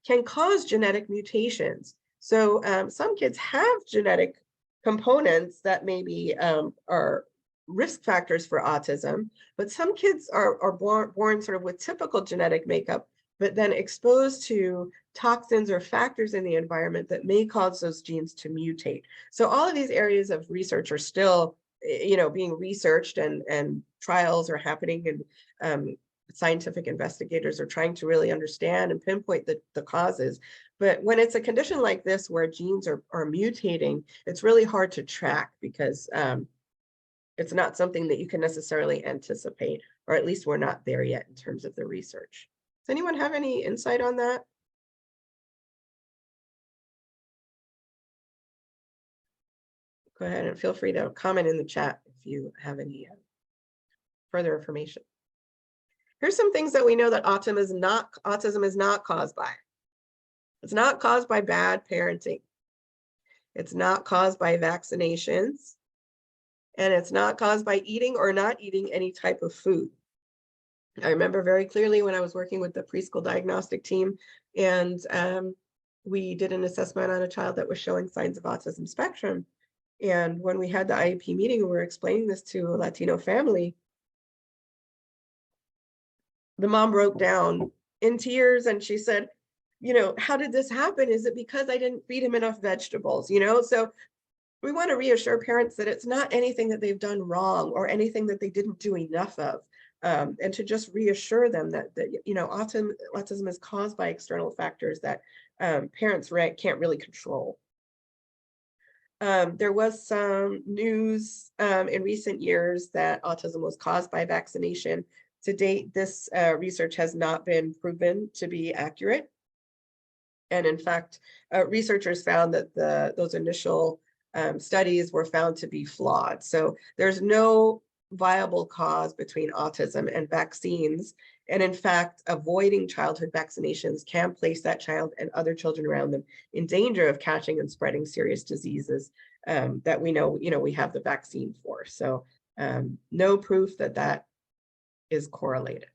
can cause genetic mutations. So some kids have genetic components that maybe are risk factors for autism, but some kids are born sort of with typical genetic makeup, but then exposed to toxins or factors in the environment that may cause those genes to mutate. So all of these areas of research are still, being researched, and trials are happening, and scientific investigators are trying to really understand and pinpoint the causes. But when it's a condition like this where genes are mutating, it's really hard to track because it's not something that you can necessarily anticipate, or at least we're not there yet in terms of the research. Does anyone have any insight on that? Go ahead and feel free to comment in the chat if you have any further information. Here's some things that we know that autism is not caused by. It's not caused by bad parenting. It's not caused by vaccinations. And it's not caused by eating or not eating any type of food. I remember very clearly when I was working with the preschool diagnostic team, and we did an assessment on a child that was showing signs of autism spectrum. And when we had the IEP meeting, we were explaining this to a Latino family. The mom broke down in tears and she said, how did this happen? Is it because I didn't feed him enough vegetables? So we want to reassure parents that it's not anything that they've done wrong or anything that they didn't do enough of. And to just reassure them that autism is caused by external factors that parents can't really control. There was some news in recent years that autism was caused by vaccination. To date, this research has not been proven to be accurate. And in fact, researchers found that those initial studies were found to be flawed. So there's no viable cause between autism and vaccines. And in fact, avoiding childhood vaccinations can place that child and other children around them in danger of catching and spreading serious diseases that we know we have the vaccine for. So no proof that is correlated.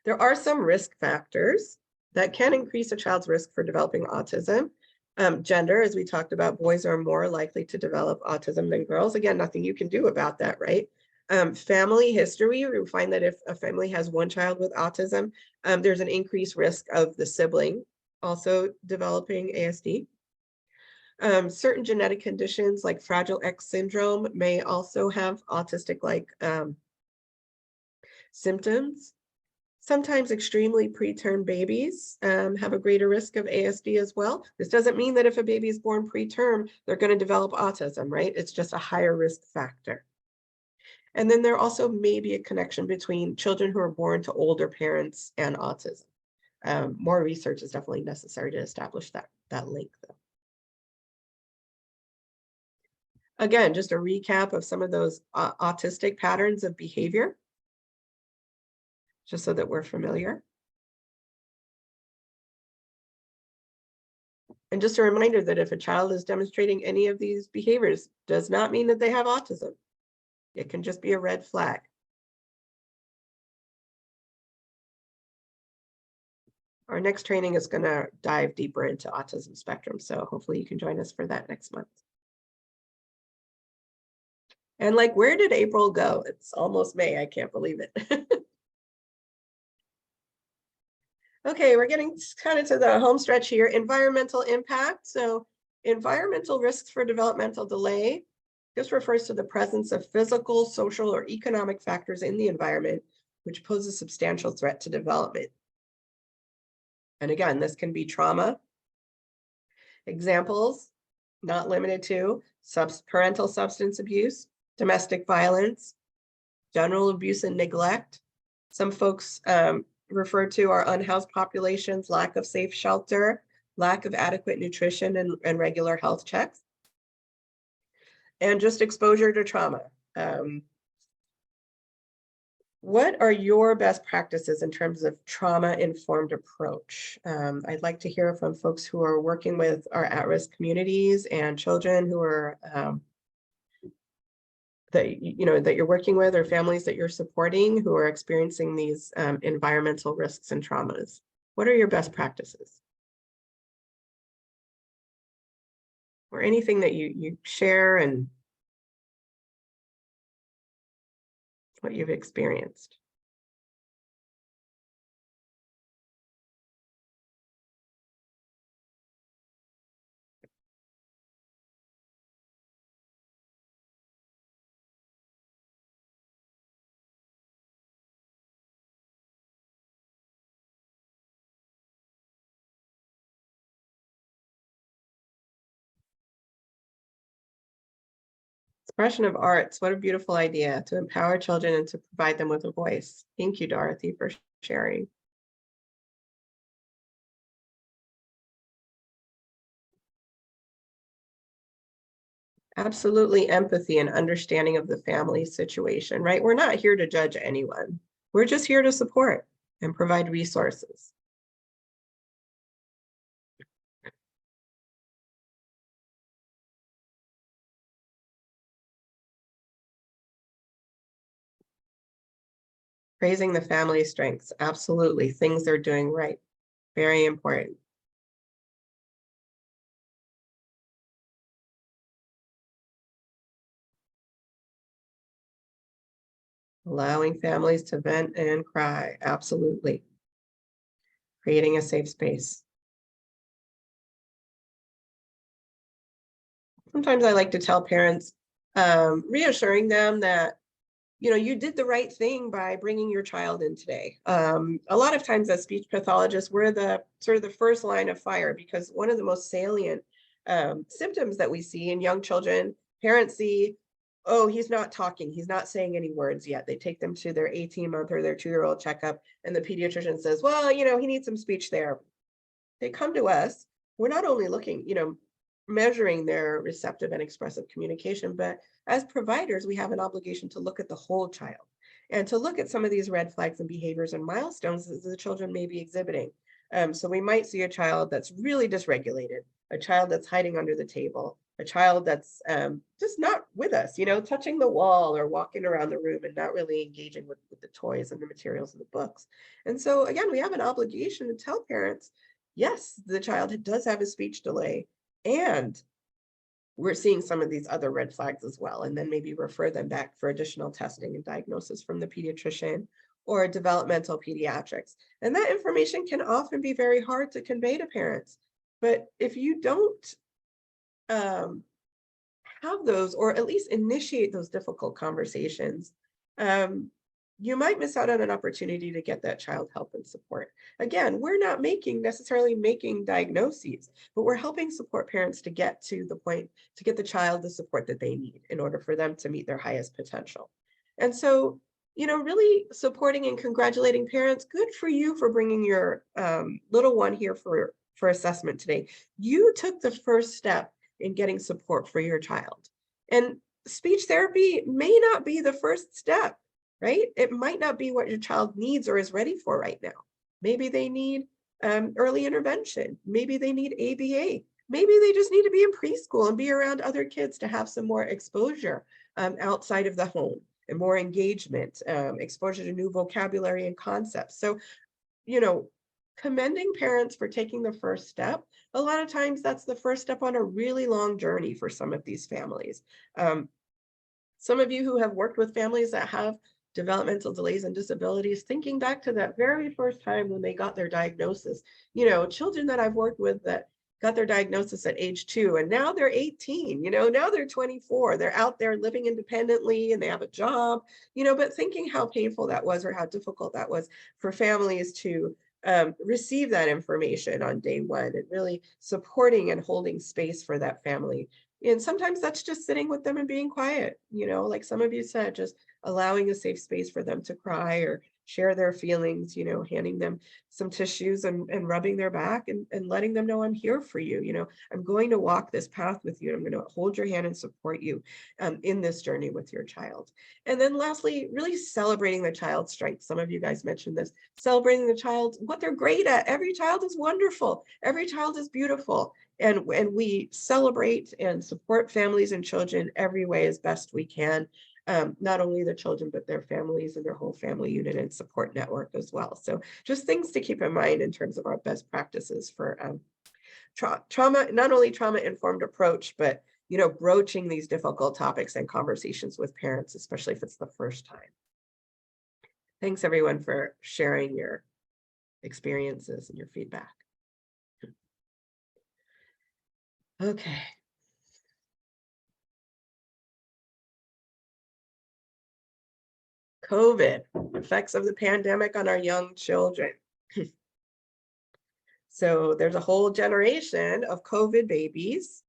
There are some risk factors that can increase a child's risk for developing autism. Gender, as we talked about, boys are more likely to develop autism than girls. Again, nothing you can do about that, right? Family history, we find that if a family has one child with autism, there's an increased risk of the sibling also developing ASD. Certain genetic conditions like Fragile X syndrome may also have autistic-like symptoms. Sometimes extremely preterm babies have a greater risk of ASD as well. This doesn't mean that if a baby is born preterm, they're going to develop autism, right? It's just a higher risk factor. And then there also may be a connection between children who are born to older parents and autism. More research is definitely necessary to establish that link, though. Again, just a recap of some of those autistic patterns of behavior, just so that we're familiar. And just a reminder that if a child is demonstrating any of these behaviors, does not mean that they have autism. It can just be a red flag. Our next training is going to dive deeper into autism spectrum, so hopefully you can join us for that next month. And where did April go? It's almost May. I can't believe it. Okay, we're getting kind of to the home stretch here. Environmental impact. So environmental risks for developmental delay. This refers to the presence of physical, social, or economic factors in the environment, which pose a substantial threat to development. And again, this can be trauma. Examples, not limited to parental substance abuse, domestic violence, general abuse and neglect. Some folks refer to our unhoused populations, lack of safe shelter, lack of adequate nutrition and regular health checks, and just exposure to trauma. What are your best practices in terms of trauma-informed approach? I'd like to hear from folks who are working with our at-risk communities and children who are that you're working with, or families that you're supporting who are experiencing these environmental risks and traumas. What are your best practices? Or anything that you share and what you've experienced. Expression of arts, what a beautiful idea to empower children and to provide them with a voice. Thank you, Dorothy, for sharing. Absolutely empathy and understanding of the family situation, right? We're not here to judge anyone. We're just here to support and provide resources. Praising the family strengths, absolutely. Things they're doing right. Very important. Allowing families to vent and cry, absolutely. Creating a safe space. Sometimes I like to tell parents, reassuring them that, you did the right thing by bringing your child in today. A lot of times as speech pathologists, we're the sort of the first line of fire because one of the most salient symptoms that we see in young children, parents see, oh, he's not talking, he's not saying any words yet. They take them to their 18-month or their 2-year-old checkup, and the pediatrician says, well, he needs some speech therapy. They come to us, we're not only looking, measuring their receptive and expressive communication, but as providers, we have an obligation to look at the whole child and to look at some of these red flags and behaviors and milestones that the children may be exhibiting. So we might see a child that's really dysregulated, a child that's hiding under the table, a child that's just not with us, touching the wall or walking around the room and not really engaging with the toys and the materials and the books. And so again, we have an obligation to tell parents, yes, the child does have a speech delay, and we're seeing some of these other red flags as well, and then maybe refer them back for additional testing and diagnosis from the pediatrician or developmental pediatrics. And that information can often be very hard to convey to parents. But if you don't have those, or at least initiate those difficult conversations, um, you might miss out on an opportunity to get that child help and support. Again, we're not necessarily making diagnoses, but we're helping support parents to get to the point to get the child the support that they need in order for them to meet their highest potential. And so, really supporting and congratulating parents. Good for you for bringing your little one here for assessment today. You took the first step in getting support for your child. And speech therapy may not be the first step, right? It might not be what your child needs or is ready for right now. Maybe they need early intervention. Maybe they need ABA. Maybe they just need to be in preschool and be around other kids to have some more exposure outside of the home and more engagement, exposure to new vocabulary and concepts. So, commending parents for taking the first step. A lot of times that's the first step on a really long journey for some of these families. Some of you who have worked with families that have developmental delays and disabilities, thinking back to that very first time when they got their diagnosis, children that I've worked with that got their diagnosis at age 2 and now they're 18, now they're 24, they're out there living independently and they have a job, but thinking how painful that was or how difficult that was for families to receive that information on day one, and really supporting and holding space for that family. And sometimes that's just sitting with them and being quiet, like some of you said, just allowing a safe space for them to cry or share their feelings, handing them some tissues and rubbing their back and letting them know I'm here for you. I'm going to walk this path with you. I'm going to hold your hand and support you in this journey with your child. And then lastly, really celebrating the child's strengths. Some of you guys mentioned this, celebrating the child, what they're great at. Every child is wonderful. Every child is beautiful. And we celebrate and support families and children every way as best we can. Not only the children, but their families and their whole family unit and support network as well. So just things to keep in mind in terms of our best practices for trauma, not only trauma-informed approach, but broaching these difficult topics and conversations with parents, especially if it's the first time. Thanks everyone for sharing your experiences and your feedback. Okay. COVID, effects of the pandemic on our young children. So there's a whole generation of COVID babies.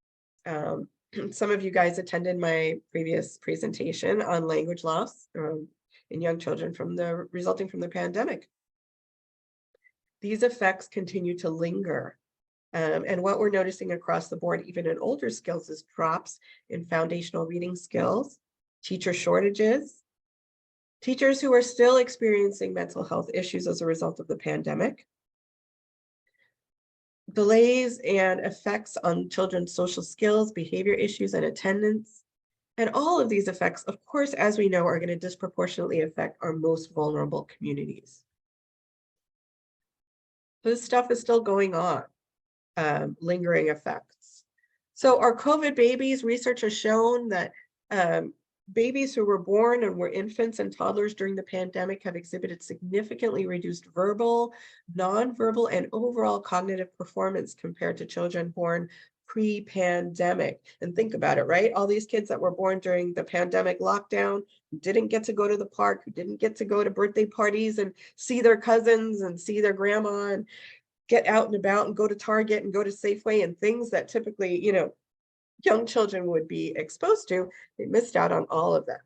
Some of you guys attended my previous presentation on language loss in young children resulting from the pandemic. These effects continue to linger. And what we're noticing across the board, even in older skills, is drops in foundational reading skills, teacher shortages, teachers who are still experiencing mental health issues as a result of the pandemic, delays and effects on children's social skills, behavior issues, and attendance, And all of these effects, of course, as we know, are going to disproportionately affect our most vulnerable communities. This stuff is still going on, lingering effects. So our COVID babies, research has shown that babies who were born and were infants and toddlers during the pandemic have exhibited significantly reduced verbal, nonverbal, and overall cognitive performance compared to children born pre-pandemic. And think about it, right? All these kids that were born during the pandemic lockdown, who didn't get to go to the park, who didn't get to go to birthday parties and see their cousins and see their grandma and get out and about and go to Target and go to Safeway and things that typically, young children would be exposed to, they missed out on all of that.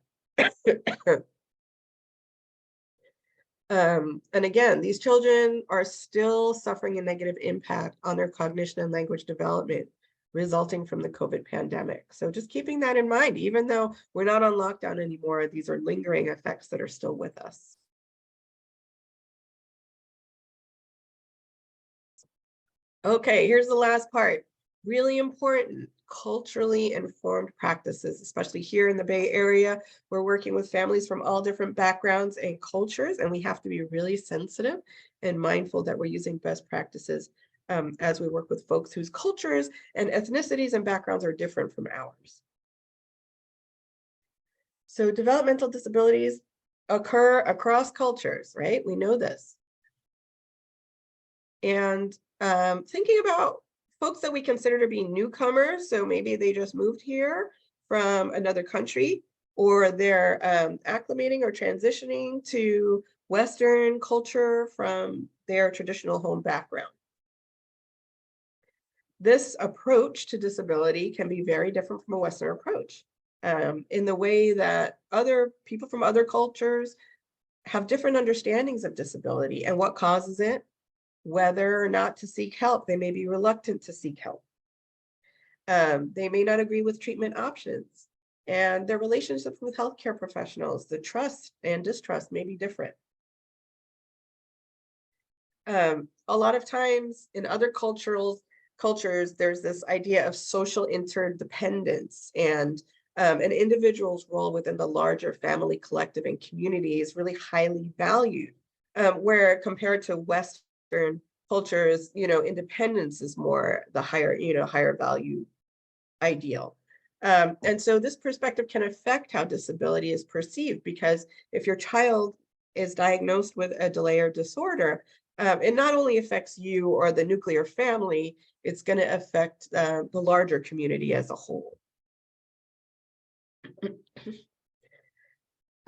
And again, these children are still suffering a negative impact on their cognition and language development resulting from the COVID pandemic. So just keeping that in mind, even though we're not on lockdown anymore, these are lingering effects that are still with us. Okay, here's the last part. Really important, culturally informed practices, especially here in the Bay Area. We're working with families from all different backgrounds and cultures, and we have to be really sensitive and mindful that we're using best practices as we work with folks whose cultures and ethnicities and backgrounds are different from ours. So developmental disabilities occur across cultures, right? We know this. And thinking about folks that we consider to be newcomers, so maybe they just moved here from another country, or they're acclimating or transitioning to Western culture from their traditional home background. This approach to disability can be very different from a Western approach in the way that other people from other cultures have different understandings of disability and what causes it, whether or not to seek help. They may be reluctant to seek help. They may not agree with treatment options, and their relationships with healthcare professionals, the trust and distrust may be different. A lot of times in other cultures, there's this idea of social interdependence, and an individual's role within the larger family, collective, and community is really highly valued, where compared to Western cultures, independence is more the higher value ideal. And so this perspective can affect how disability is perceived, because if your child is diagnosed with a delay or disorder, it not only affects you or the nuclear family, it's going to affect the larger community as a whole.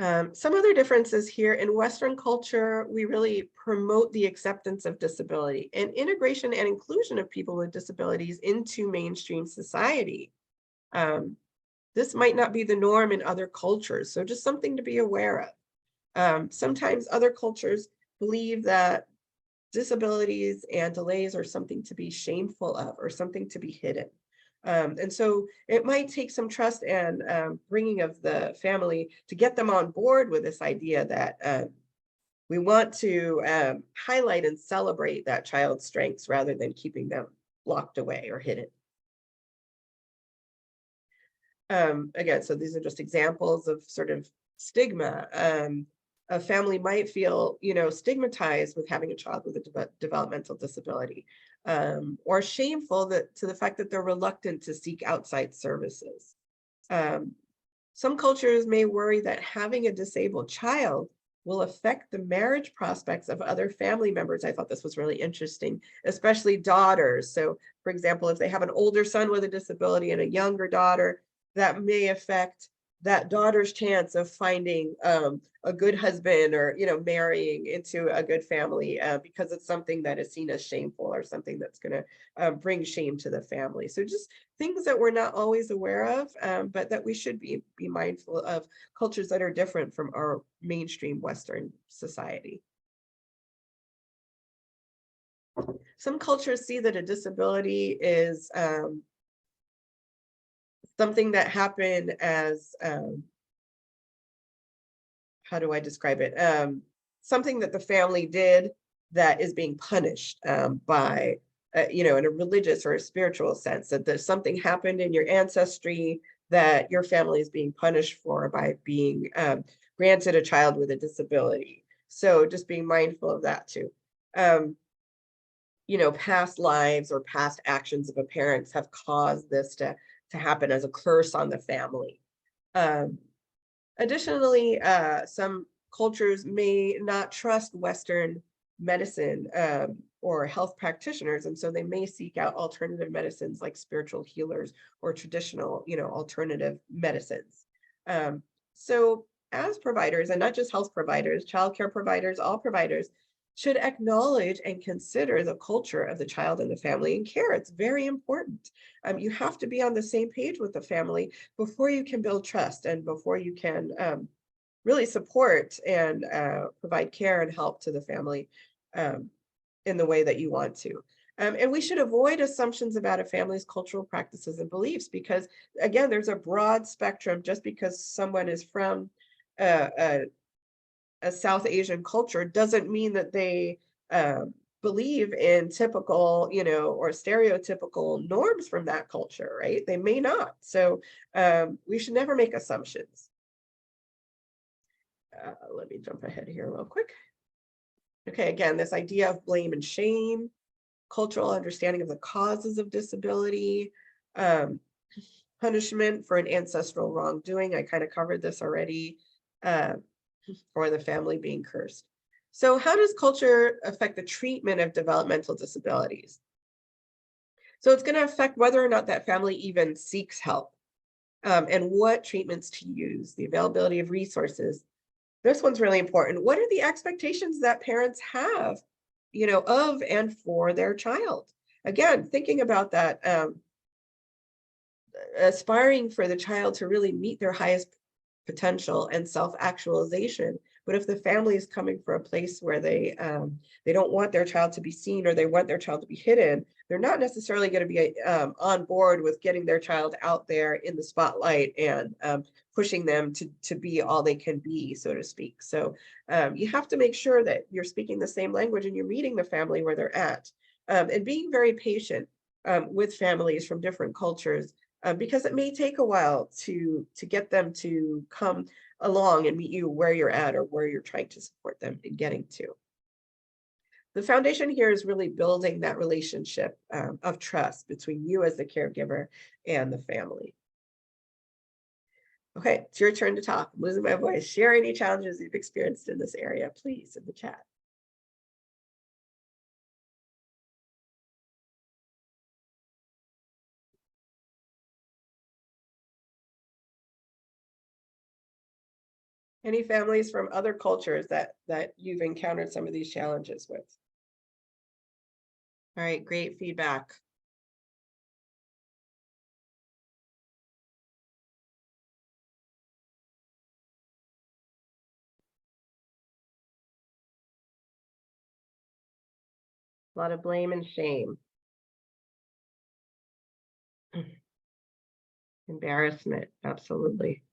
Some other differences here in Western culture, we really promote the acceptance of disability and integration and inclusion of people with disabilities into mainstream society. This might not be the norm in other cultures, so just something to be aware of. Sometimes other cultures believe that disabilities and delays are something to be shameful of or something to be hidden. And so it might take some trust and bringing of the family to get them on board with this idea that we want to highlight and celebrate that child's strengths rather than keeping them locked away or hidden. Again, so these are just examples of sort of stigma. A family might feel, stigmatized with having a child with a developmental disability, or shameful to the fact that they're reluctant to seek outside services. Some cultures may worry that having a disabled child will affect the marriage prospects of other family members. I thought this was really interesting, especially daughters. So, for example, if they have an older son with a disability and a younger daughter, that may affect that daughter's chance of finding a good husband or marrying into a good family because it's something that is seen as shameful or something that's going to bring shame to the family. So just things that we're not always aware of, but that we should be mindful of, cultures that are different from our mainstream Western society. Some cultures see that a disability is something that happened as how do I describe it? Something that the family did that is being punished by, in a religious or a spiritual sense, that there's something happened in your ancestry that your family is being punished for by being granted a child with a disability. So just being mindful of that too. Past lives or past actions of a parents have caused this to happen as a curse on the family. Um, Additionally, some cultures may not trust Western medicine or health practitioners, and so they may seek out alternative medicines like spiritual healers or traditional, alternative medicines. So as providers, and not just health providers, childcare providers, all providers should acknowledge and consider the culture of the child and the family in care. It's very important. You have to be on the same page with the family before you can build trust and before you can really support and provide care and help to the family in the way that you want to. And we should avoid assumptions about a family's cultural practices and beliefs because, again, there's a broad spectrum. Just because someone is from a South Asian culture doesn't mean that they believe in typical, or stereotypical norms from that culture, right? They may not. So we should never make assumptions. Let me jump ahead here real quick. Okay, again, this idea of blame and shame, cultural understanding of the causes of disability, punishment for an ancestral wrongdoing. I kind of covered this already. Or the family being cursed. So how does culture affect the treatment of developmental disabilities? So it's going to affect whether or not that family even seeks help and what treatments to use, the availability of resources. This one's really important. What are the expectations that parents have, of and for their child? Again, thinking about that, aspiring for the child to really meet their highest potential and self-actualization. But if the family is coming from a place where they don't want their child to be seen or they want their child to be hidden, they're not necessarily going to be on board with getting their child out there in the spotlight and pushing them to be all they can be, so to speak. So you have to make sure that you're speaking the same language and you're meeting the family where they're at, and being very patient with families from different cultures. Because it may take a while to get them to come along and meet you where you're at or where you're trying to support them in getting to. The foundation here is really building that relationship of trust between you as the caregiver and the family. Okay, it's your turn to talk. I'm losing my voice. Share any challenges you've experienced in this area, please, in the chat. Any families from other cultures that you've encountered some of these challenges with? All right, great feedback. A lot of blame and shame. Embarrassment, absolutely.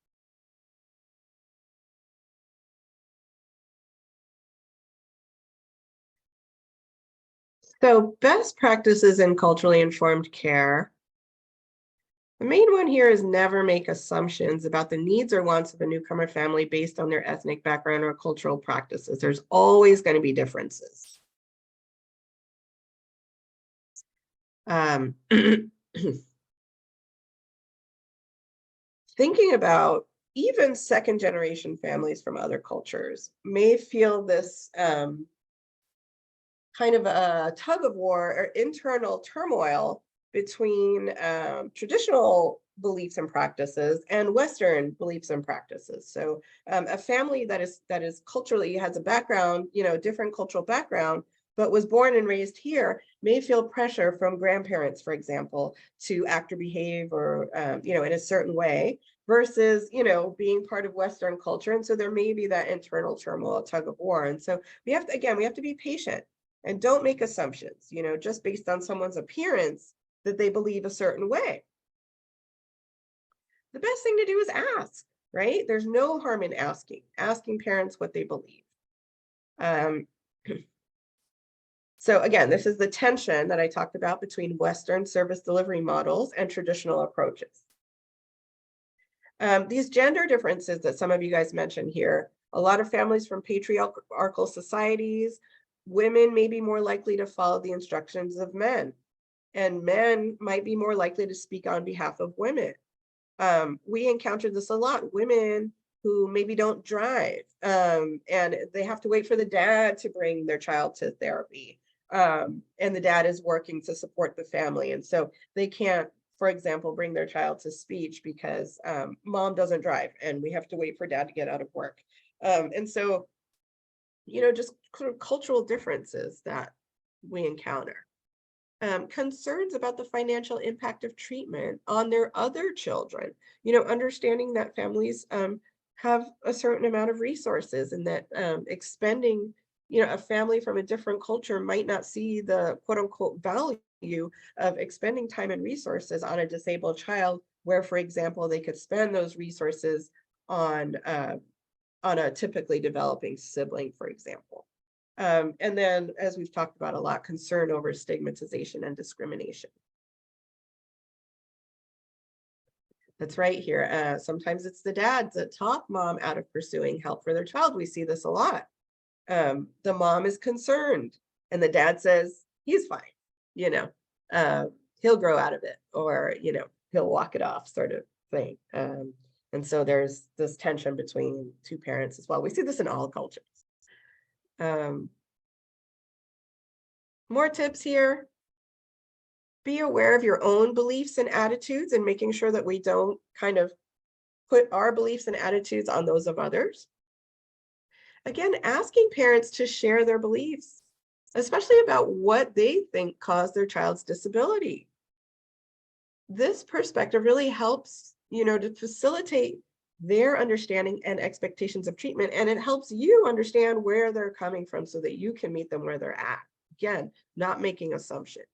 So best practices in culturally informed care. The main one here is never make assumptions about the needs or wants of a newcomer family based on their ethnic background or cultural practices. There's always going to be differences. Thinking about even second generation families from other cultures may feel this kind of a tug of war or internal turmoil between traditional beliefs and practices and Western beliefs and practices. So a family that is culturally has a background, different cultural background, but was born and raised here may feel pressure from grandparents, for example, to act or behave or in a certain way versus being part of Western culture. And so there may be that internal turmoil, tug of war. And so we have to be patient. And don't make assumptions, just based on someone's appearance that they believe a certain way. The best thing to do is ask, right? There's no harm in asking parents what they believe. So again, this is the tension that I talked about between Western service delivery models and traditional approaches. These gender differences that some of you guys mentioned here, a lot of families from patriarchal societies, women may be more likely to follow the instructions of men, and men might be more likely to speak on behalf of women. We encountered this a lot. Women who maybe don't drive, and they have to wait for the dad to bring their child to therapy. And the dad is working to support the family. And so they can't, for example, bring their child to speech because mom doesn't drive and we have to wait for dad to get out of work. And so, just sort of cultural differences that we encounter. Concerns about the financial impact of treatment on their other children, understanding that families have a certain amount of resources and that expending, a family from a different culture might not see the quote unquote value of expending time and resources on a disabled child, where, for example, they could spend those resources on a typically developing sibling, for example. And then, as we've talked about a lot, concern over stigmatization and discrimination. That's right here. Sometimes it's the dads that talk mom out of pursuing help for their child. We see this a lot. The mom is concerned and the dad says, he's fine, you know, he'll grow out of it, or, he'll walk it off, sort of thing. And so there's this tension between two parents as well. We see this in all cultures. More tips here. Be aware of your own beliefs and attitudes and making sure that we don't kind of put our beliefs and attitudes on those of others. Again, asking parents to share their beliefs, especially about what they think caused their child's disability. This perspective really helps, to facilitate their understanding and expectations of treatment, and it helps you understand where they're coming from so that you can meet them where they're at. Again, not making assumptions.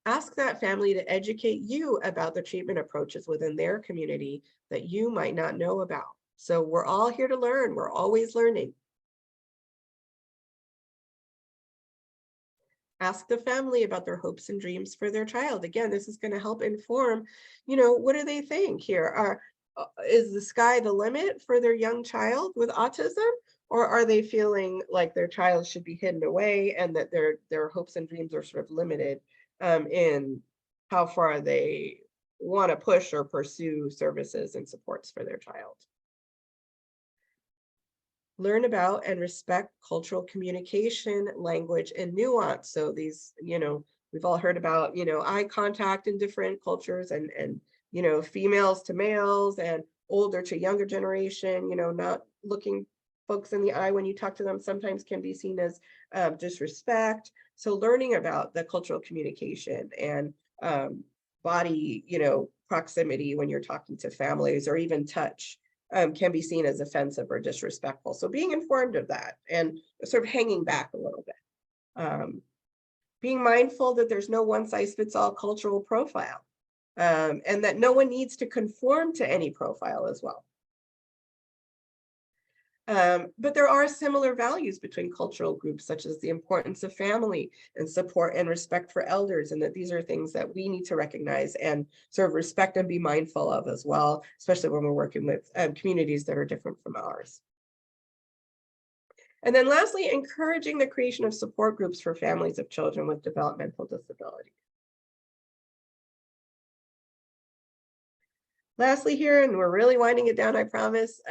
Ask that family to educate you about the treatment approaches within their community that you might not know about. So we're all here to learn. We're always learning. Ask the family about their hopes and dreams for their child. Again, this is going to help inform, what do they think here? Is the sky the limit for their young child with autism? Or are they feeling like their child should be hidden away and that their hopes and dreams are sort of limited in how far they want to push or pursue services and supports for their child? Learn about and respect cultural communication, language, and nuance. So these, we've all heard about, eye contact in different cultures and females to males and older to younger generation, not looking folks in the eye when you talk to them sometimes can be seen as disrespect. So learning about the cultural communication and body, proximity when you're talking to families, or even touch, can be seen as offensive or disrespectful. So being informed of that and sort of hanging back a little bit. Being mindful that there's no one size fits all cultural profile, and that no one needs to conform to any profile as well. But there are similar values between cultural groups, such as the importance of family and support and respect for elders, and that these are things that we need to recognize and sort of respect and be mindful of as well, especially when we're working with communities that are different from ours. And then lastly, encouraging the creation of support groups for families of children with developmental disabilities. Lastly here, and we're really winding it down, I promise,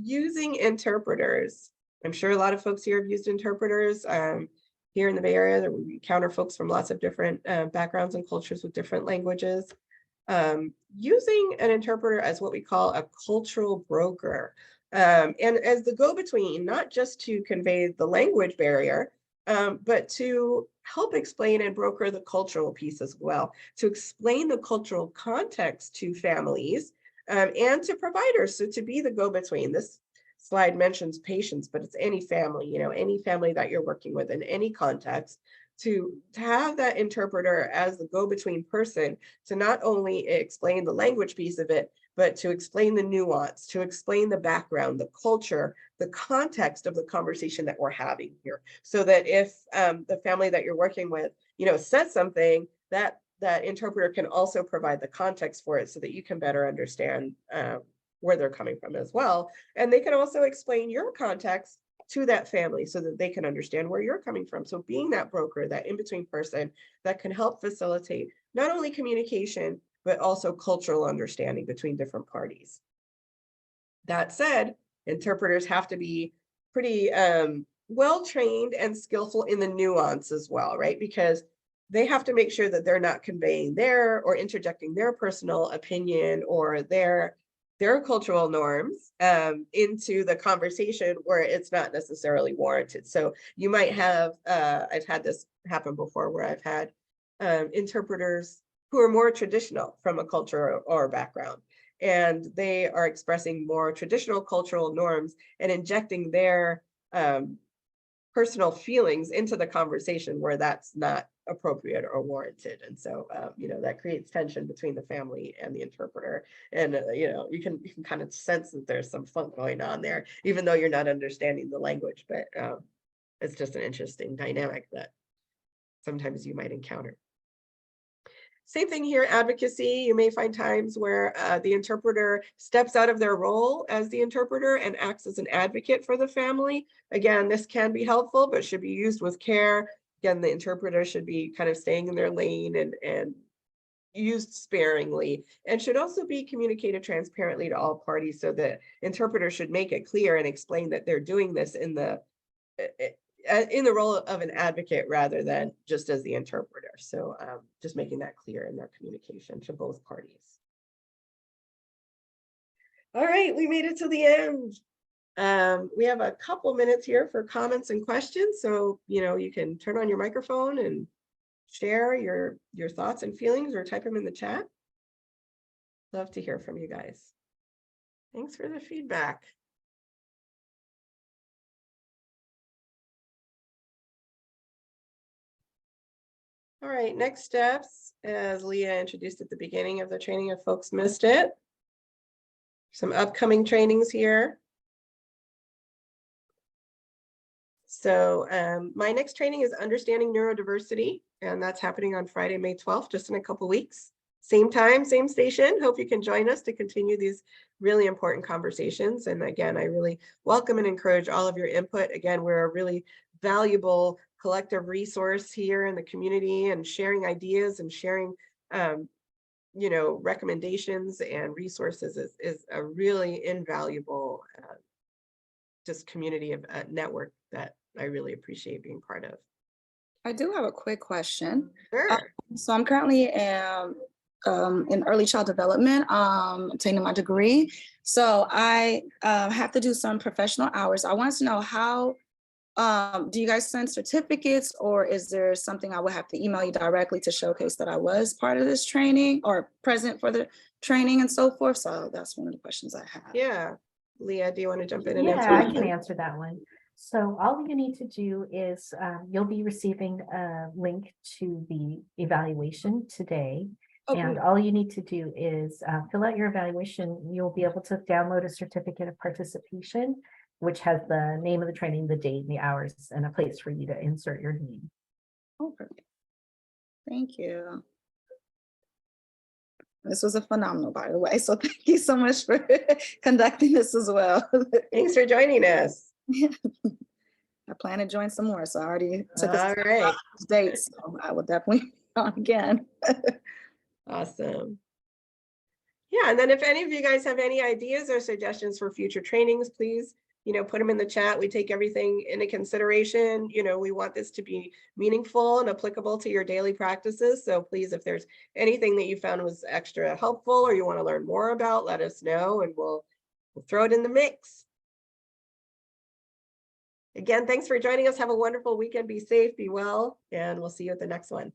using interpreters. I'm sure a lot of folks here have used interpreters. Here in the Bay Area, we encounter folks from lots of different backgrounds and cultures with different languages. Using an interpreter as what we call a cultural broker, and as the go-between, not just to convey the language barrier, but to help explain and broker the cultural piece as well, to explain the cultural context to families and to providers. So to be the go-between. This slide mentions patients, but it's any family, any family that you're working with in any context, to have that interpreter as the go-between person to not only explain the language piece of it, but to explain the nuance, to explain the background, the culture, the context of the conversation that we're having here. So that if the family that you're working with, says something that that interpreter can also provide the context for it so that you can better understand where they're coming from as well. And they can also explain your context to that family so that they can understand where you're coming from. So being that broker, that in-between person that can help facilitate not only communication, but also cultural understanding between different parties. That said, interpreters have to be pretty well trained and skillful in the nuance as well, right? Because they have to make sure that they're not conveying their or interjecting their personal opinion or their cultural norms into the conversation where it's not necessarily warranted. So you might have, I've had this happen before where I've had interpreters who are more traditional from a culture or background, and they are expressing more traditional cultural norms and injecting their personal feelings into the conversation where that's not appropriate or warranted. And so, that creates tension between the family and the interpreter. And, you can kind of sense that there's some funk going on there, even though you're not understanding the language. But it's just an interesting dynamic that sometimes you might encounter. Same thing here, advocacy. You may find times where the interpreter steps out of their role as the interpreter and acts as an advocate for the family. Again, this can be helpful, but should be used with care. Again, the interpreter should be kind of staying in their lane and used sparingly, and should also be communicated transparently to all parties, so that interpreter should make it clear and explain that they're doing this in the role of an advocate rather than just as the interpreter. So just making that clear in their communication to both parties. All right, we made it to the end. We have a couple minutes here for comments and questions. So, you can turn on your microphone and share your thoughts and feelings or type them in the chat. Love to hear from you guys. Thanks for the feedback. All right, next steps, as Leah introduced at the beginning of the training, if folks missed it. Some upcoming trainings here. So my next training is Understanding Neurodiversity, and that's happening on Friday, May 12th, just in a couple weeks. Same time, same station. Hope you can join us to continue these really important conversations. And again, I really welcome and encourage all of your input. Again, we're a really valuable collective resource here in the community, and sharing ideas and sharing recommendations and resources is a really invaluable just community of network that I really appreciate being part of. I do have a quick question. Sure. So I'm currently in early child development, obtaining my degree. So I have to do some professional hours. I wanted to know how, do you guys send certificates, or is there something I would have to email you directly to showcase that I was part of this training or present for the training and so forth? So that's one of the questions I have. Yeah. Leah, do you want to jump in and answer? Yeah, I can answer that one. So all you need to do is you'll be receiving a link to the evaluation today. Okay. And all you need to do is fill out your evaluation. You'll be able to download a certificate of participation, which has the name of the training, the date, the hours, and a place for you to insert your name. Oh, perfect. Thank you. This was a phenomenal, by the way. So thank you so much for conducting this as well. Thanks for joining us. I plan to join some more, so I already took All right. dates. So I will definitely be on again. Awesome. Yeah, and then if any of you guys have any ideas or suggestions for future trainings, please, put them in the chat. We take everything into consideration. We want this to be meaningful and applicable to your daily practices. So please, if there's anything that you found was extra helpful or you want to learn more about, let us know and we'll throw it in the mix. Again, thanks for joining us. Have a wonderful weekend. Be safe, be well, and we'll see you at the next one.